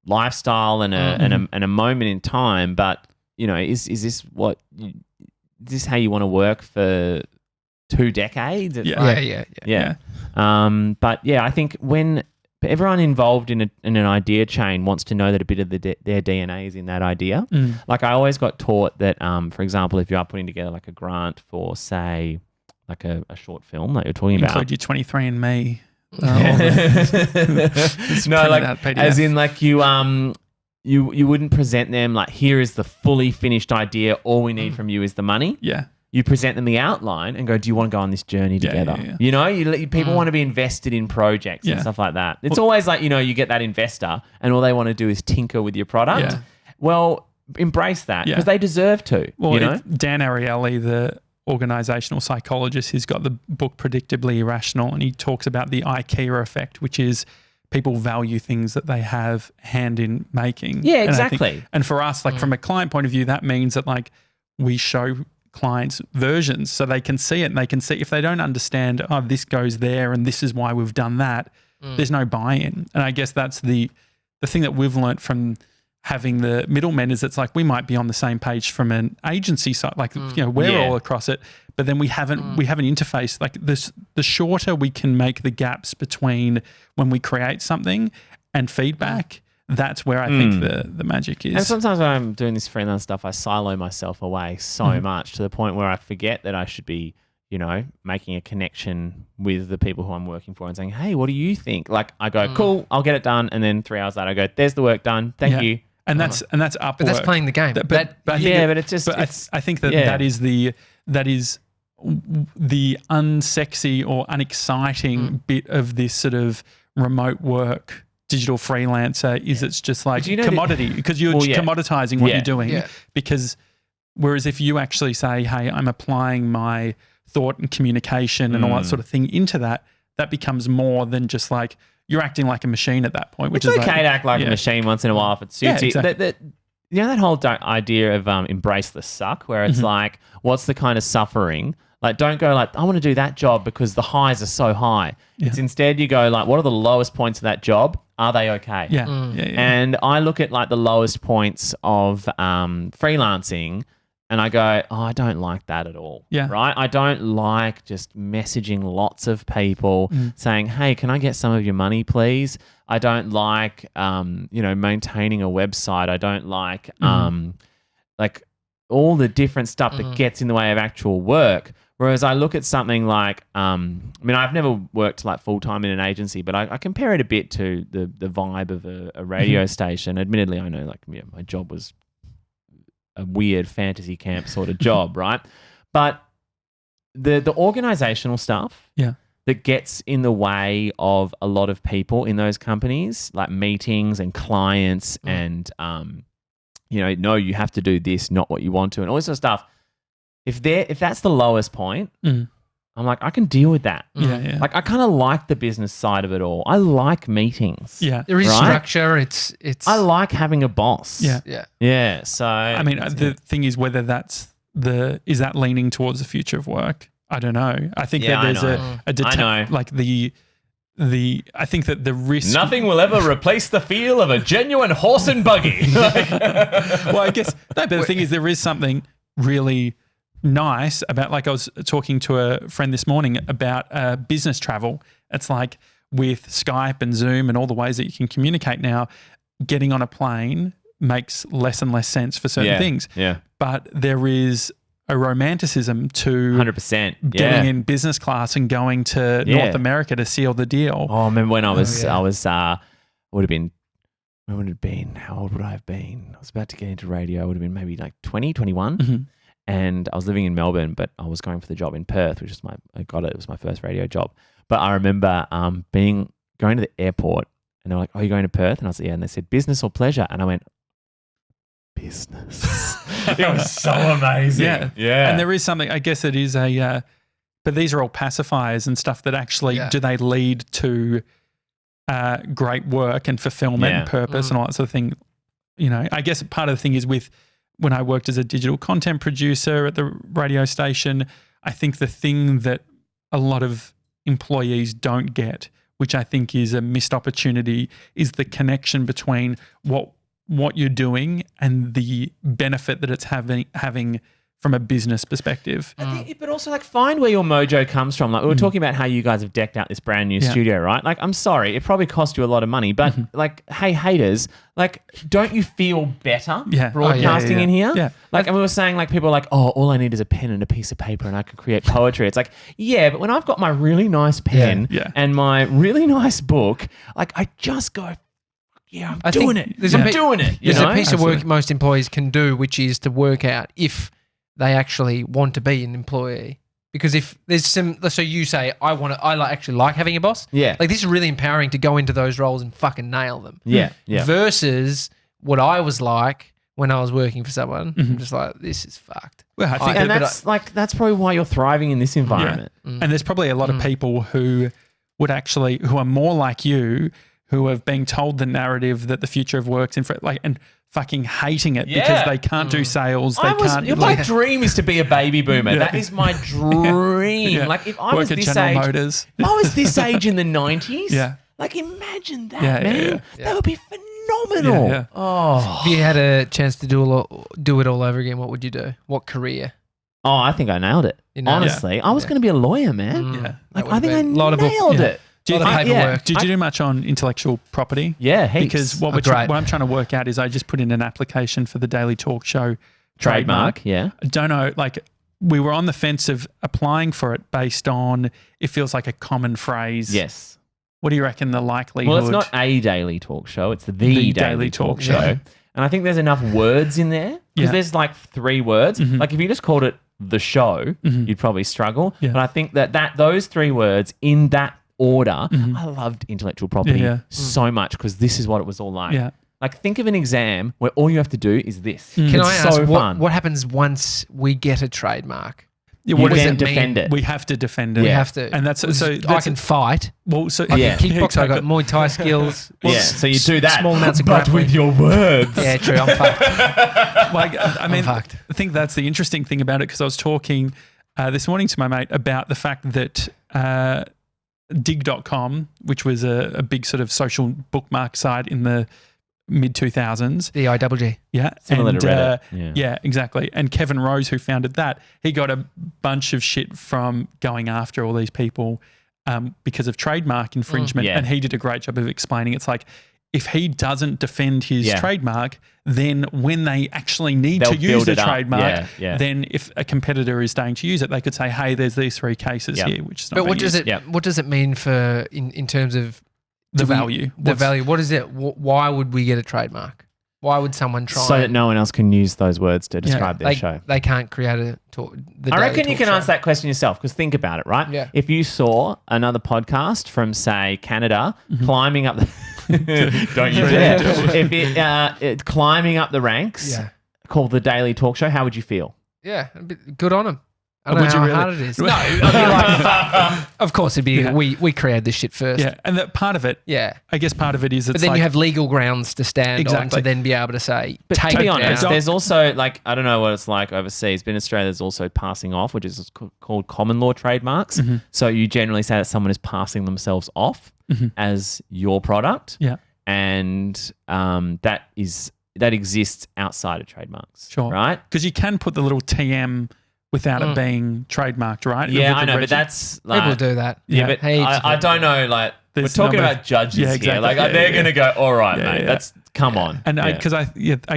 lifestyle and a moment in time. But is this is this how you want to work for 2 decades? It's Yeah. But I think when But everyone involved in an idea chain wants to know that a bit of their DNA is in that idea. Like I always got taught that, for example, if you are putting together like a grant for, say, like a short film that you're talking about. Include your 23andMe. No, like as in like you wouldn't present them like, here is the fully finished idea. All we need from you is the money. Yeah. You present them the outline and go, do you want to go on this journey together? Yeah. You know, people want to be invested in projects and stuff like that. It's always like, you know, you get that investor and all they want to do is tinker with your product. Yeah. Well, embrace that because they deserve to. Well, you know? Dan Ariely, the organizational psychologist, he's got the book Predictably Irrational, and he talks about the IKEA effect, which is people value things that they have hand in making. Yeah, exactly. And for us, like from a client point of view, that means that like we show clients versions so they can see it, and they can see if they don't understand, oh, this goes there and this is why we've done that, there's no buy-in. And I guess that's the thing that we've learnt from having the middlemen is it's like we might be on the same page from an agency side, like you know, we're all across it, but then we haven't interfaced. Like this, the shorter we can make the gaps between when we create something and feedback, that's where I think the magic is. And sometimes when I'm doing this freelance stuff, I silo myself away so much to the point where I forget that I should be, you know, making a connection with the people who I'm working for and saying, hey, what do you think? Like I go, cool, I'll get it done. And then 3 hours later I go, there's the work done. Thank you. And that's up. But that's playing the game. But it's just. I think that is the unsexy or unexciting bit of this sort of remote work digital freelancer is it's just like commodity because you're commoditizing what you're doing. Yeah. Because whereas if you actually say, hey, I'm applying my thought and communication and all that sort of thing into that, that becomes more than just like you're acting like a machine at that point. Which it's is okay like, to act like a machine once in a while if it suits you. Exactly. You know that whole idea of embrace the suck where it's like, what's the kind of suffering? Like, don't go like, I want to do that job because the highs are so high. Yeah. It's instead you go like, what are the lowest points of that job? Are they okay? Yeah. And I look at like the lowest points of freelancing and I go, oh, I don't like that at all. Yeah. Right? I don't like just messaging lots of people saying, hey, can I get some of your money, please? I don't like, maintaining a website. I don't like, like all the different stuff that gets in the way of actual work. Whereas I look at something like, I've never worked like full-time in an agency, but I compare it a bit to the vibe of a radio station. Admittedly, I know like my job was a weird fantasy camp sort of job, right? But the organizational stuff that gets in the way of a lot of people in those companies, like meetings and clients and, no, you have to do this, not what you want to, and all this sort of stuff. If that's the lowest point, I'm like, I can deal with that. Yeah. Like, I kind of like the business side of it all. I like meetings. Yeah. There is structure. It's. I like having a boss. Yeah. So I mean, the thing is whether is that leaning towards the future of work? I don't know. I think that there's I think that the risk. Nothing will ever replace the feel of a genuine horse and buggy. Well, I guess no, but the thing is, there is something really nice about, like I was talking to a friend this morning about business travel. It's like with Skype and Zoom and all the ways that you can communicate now, getting on a plane makes less and less sense for certain things. Yeah. But there is a romanticism to 100%. Getting in business class and going to North America to seal the deal. Oh, I remember when I was would have been, when would it have been? How old would I have been? I was about to get into radio. I would have been maybe like 20, 21. And I was living in Melbourne, but I was going for the job in Perth, which is it was my first radio job. But I remember going to the airport and they're like, oh, you're going to Perth? And I was like, yeah. And they said, business or pleasure? And I went, business. It was so amazing. Yeah. And there is something, I guess it is but these are all pacifiers and stuff that actually, do they lead to great work and fulfillment and purpose and all that sort of thing? You know, I guess part of the thing is when I worked as a digital content producer at the radio station, I think the thing that a lot of employees don't get, which I think is a missed opportunity, is the connection between what you're doing and the benefit that it's having from a business perspective. I think, but also like find where your mojo comes from. Like we were talking about how you guys have decked out this brand new studio, right? Like I'm sorry, it probably cost you a lot of money, but like, hey haters, like don't you feel better broadcasting in here? Yeah. Like, and we were saying like people are like, oh, all I need is a pen and a piece of paper and I can create poetry. It's like, yeah, but when I've got my really nice pen and my really nice book, like I just go, yeah, I'm doing it. There's a piece of work most employees can do, which is to work out if they actually want to be an employee. Because if there's so you say, actually like having a boss. Yeah. Like this is really empowering to go into those roles and fucking nail them. Yeah. Yeah. Versus what I was like when I was working for someone. I'm just like, this is fucked. Well, I think and that's probably why you're thriving in this environment. Yeah. And there's probably a lot of people who are more like you, who have been told the narrative that the future of work's in and fucking hating it because they can't do sales. My dream is to be a baby boomer. That is my dream. Yeah. Like if I work was at this General age, Motors. if I was this age in the 90s, – like imagine that, man. That would be phenomenal. Yeah. Oh, if you had a chance to do it all over again, what would you do? What career? Oh, I think I nailed it. Honestly, I was going to be a lawyer, man. Yeah. Like I think I nailed it. Do you paperwork. Did you do much on intellectual property? Yeah, heaps. Because what I'm trying to work out is I just put in an application for the Daily Talk Show trademark. Yeah. I don't know, like we were on the fence of applying for it based on it feels like a common phrase. Yes. What do you reckon the likelihood? Well, it's not a daily talk show. It's the daily talk show. Yeah. And I think there's enough words in there because there's like 3 words. Like if you just called it the show, you'd probably struggle. Yeah. But I think that those 3 words in that order, I loved intellectual property so much because this is what it was all like. Yeah. Like think of an exam where all you have to do is this. Can I ask fun. what happens once we get a trademark? Yeah, what does it defend it? We have to defend it. We have to. And that's I can fight. Well, so I can kickbox. I got Muay Thai skills. So you do that. Small amounts of but grappling. with your words. Yeah, true. I'm fucked. I think that's the interesting thing about it because I was talking this morning to my mate about the fact that dig.com, which was a big sort of social bookmark site in the mid-2000s. DIWG. Yeah. Similar to Reddit. Yeah, exactly. And Kevin Rose, who founded that, he got a bunch of shit from going after all these people because of trademark infringement. And he did a great job of explaining it's like if he doesn't defend his trademark, then when they actually need to use the trademark, then if a competitor is starting to use it, they could say, hey, there's these 3 cases here, which is not what does it mean for in terms of the value? The value. What is it? Why would we get a trademark? Why would someone try? So that no one else can use those words to describe their show. They can't create a talk. I reckon you can answer that question yourself because think about it, right? Yeah. If you saw another podcast from, say, Canada climbing up the... Don't you dare. If it climbing up the ranks called The Daily Talk Show, how would you feel? Yeah, good on them. I don't know how hard it is. No, I'd be like, of course it'd be. We created this shit first. Yeah, and that part of it. Yeah, I guess part of it is. But then you have legal grounds to stand on to then be able to say. But take to be it honest, down. there's also like I don't know what it's like overseas, but in Australia there's also passing off, which is called common law trademarks. So you generally say that someone is passing themselves off as your product. Yeah, and that exists outside of trademarks. Sure, right? Because you can put the little TM. Without it being trademarked, right? Yeah, I know, but that's like... People do that. Yeah, but I don't know, like... We're talking about judges here. Like, they're going to go, all right, mate, that's... Come on. And because I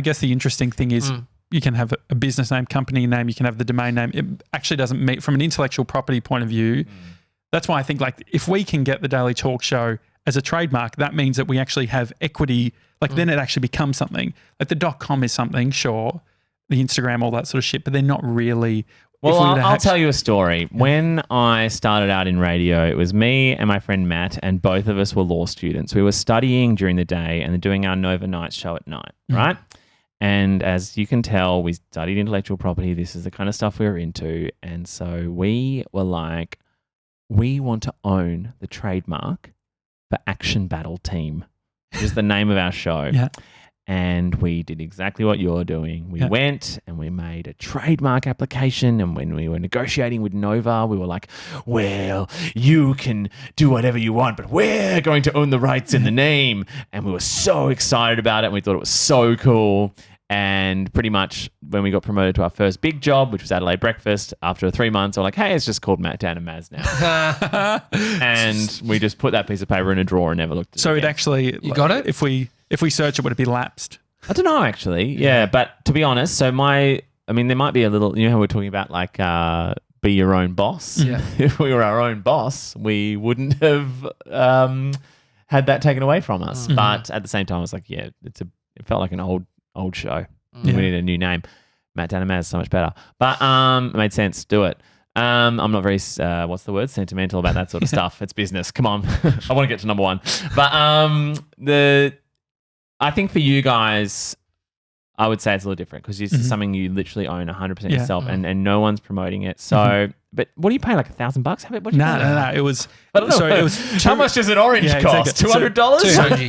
guess the interesting thing is you can have a business name, company name, you can have the domain name. It actually doesn't meet... From an intellectual property point of view, that's why I think, like, if we can get the Daily Talk Show as a trademark, that means that we actually have equity. Like, then it actually becomes something. Like, the .com is something, sure. The Instagram, all that sort of shit, but they're not really... Well, I'll tell you a story. When I started out in radio, it was me and my friend Matt, and both of us were law students. We were studying during the day and doing our Nova Night show at night, right? And as you can tell, we studied intellectual property. This is the kind of stuff we were into. And so we were like, we want to own the trademark for Action Battle Team, which is the name of our show. Yeah. And we did exactly what you're doing. We went and we made a trademark application. And when we were negotiating with Nova, we were like, well, you can do whatever you want, but we're going to own the rights in the name. And we were so excited about it. And we thought it was so cool. And pretty much when we got promoted to our first big job, which was Adelaide Breakfast, after 3 months, we're like, hey, it's just called Matt, Dan and Maz now. And we just put that piece of paper in a drawer and never looked at it. So again. it actually, You got it? If we search it, would it be lapsed? I don't know, actually. Yeah, but to be honest, there might be a little, you know how we're talking about like be your own boss? Yeah. If we were our own boss, we wouldn't have had that taken away from us. Mm-hmm. But at the same time, I was like, yeah, it felt like an old show. Yeah. We need a new name. Matt, Dan and Maz is so much better. But it made sense. Do it. I'm not very, what's the word? Sentimental about that sort of stuff. It's business. Come on. I want to get to number one. But I think for you guys, I would say it's a little different because this is something you literally own 100% yourself and no one's promoting it. So, but what do you pay? Like $1,000? No. It was, I don't know. so it was How much does an orange cost? exactly.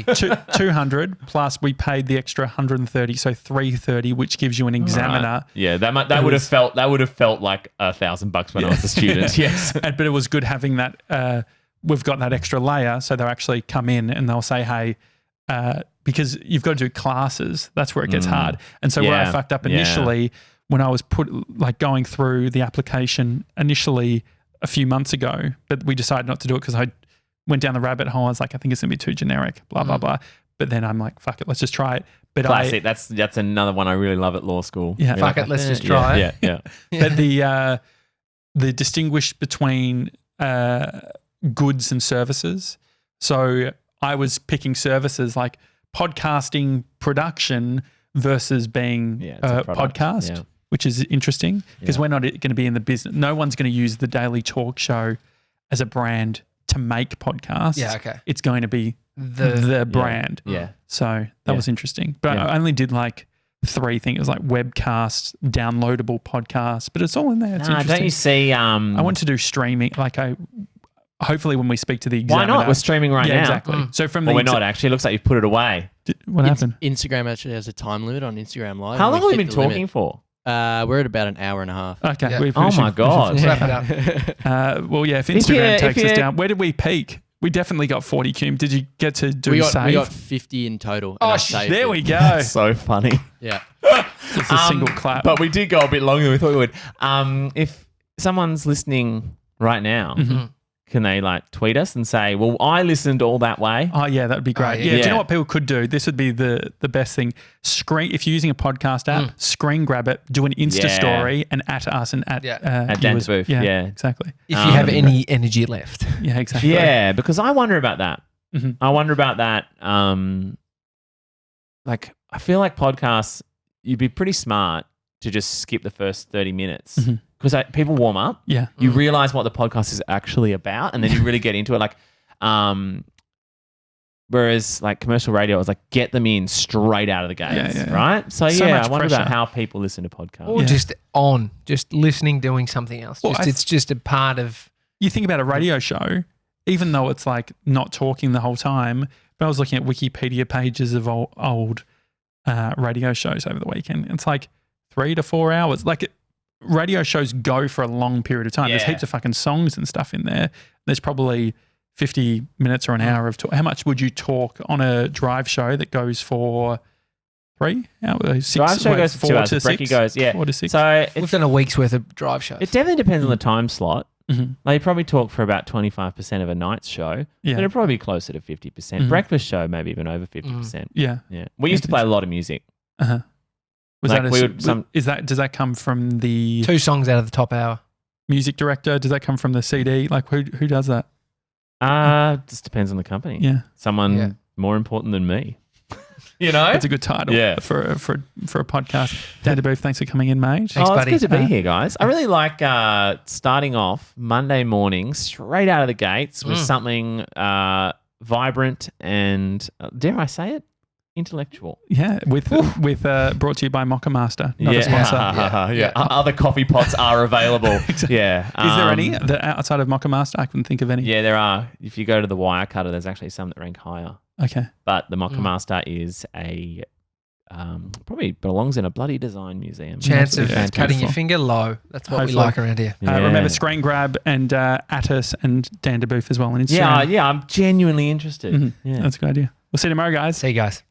$200? 200 plus we paid the extra 130, so 330, which gives you an examiner. Right. Yeah, that would have felt like $1,000 when I was a student. Yes, but it was good having that. We've got that extra layer, so they'll actually come in and they'll say, hey. Because you've got to do classes, that's where it gets hard. And so where I fucked up initially, when I was going through the application initially a few months ago, but we decided not to do it because I went down the rabbit hole. I was like, I think it's gonna be too generic, blah blah blah. But then I'm like, fuck it, let's just try it. But classic. That's another one I really love at law school. Yeah, Fuck it, let's just try it. Yeah. But the distinguish between goods and services. So I was picking services like podcasting production versus being a podcast, which is interesting because we're not going to be in the business. No one's going to use the Daily Talk Show as a brand to make podcasts. Yeah, okay. It's going to be the brand. Yeah. So that was interesting. But I only did like 3 things. It was like webcasts, downloadable podcasts, but it's all in there. It's interesting. Don't you see? I want to do streaming. Hopefully when we speak to the examiner. Why not? We're streaming right now. Exactly. So from we're not actually. It looks like you've put it away. What happened? Instagram actually has a time limit on Instagram Live. How long have we been talking for? We're at about an hour and a half. Okay. Yeah. We Oh my God. Wrap it up. well, yeah, if Instagram takes us down, where did we peak? We definitely got 40 cum. Did you get to do save? We got 50 in total. Oh, there we go. That's so funny. Yeah. It's a single clap. But we did go a bit longer than we thought we would. If someone's listening right now, can they tweet us and say, well, I listened all that way? Oh, yeah, that would be great. Do you know what people could do? This would be the best thing. If you're using a podcast app, screen grab it, do an Insta story and at us and at Dan Debuf. Yeah, exactly. If you have any energy left. Yeah, exactly. Yeah, because I wonder about that. I wonder about that. I feel like podcasts, you'd be pretty smart to just skip the first 30 minutes because people warm up. Yeah. You realize what the podcast is actually about and then you really get into it. Whereas commercial radio is get them in straight out of the gates, right? So I wonder about how people listen to podcasts. Or just listening, doing something else. Well, it's just a part of... You think about a radio show, even though it's not talking the whole time, but I was looking at Wikipedia pages of old radio shows over the weekend. It's 3 to 4 hours. Radio shows go for a long period of time. There's heaps of fucking songs and stuff in there. There's probably 50 minutes or an hour of talk. How much would you talk on a drive show that goes for 3 hours? 6, drive show goes for 2 hours. Brekkie goes, 4 to 6. So we've done a week's worth of drive shows. It definitely depends on the time slot. You probably talk for about 25% of a night's show. Yeah. It'll probably be closer to 50%. Breakfast show, maybe even over 50%. Yeah. We used to play a lot of music. Uh-huh. Does that come from the 2 songs out of the top hour? Music director? Does that come from the CD? Who does that? Just depends on the company. Yeah. Someone more important than me. That's a good title for a podcast. Dan Debuf, thanks for coming in, mate. Thanks, buddy. It's good to be here, guys. I really like starting off Monday morning straight out of the gates with something vibrant and, dare I say it, intellectual. Yeah, with brought to you by Mocha Master, not a sponsor. Other coffee pots are available. Exactly. Yeah. Is there any that outside of Mocha Master? I couldn't think of any. Yeah, there are. If you go to the wire cutter, there's actually some that rank higher. Okay. But the Mocha Master is a probably belongs in a bloody design museum. Chance of cutting your finger low. That's what we like around here. Remember Screen Grab and Attis and Dan Debuf as well on Instagram. Yeah, I'm genuinely interested. Yeah. That's a good idea. We'll see you tomorrow, guys. See you guys.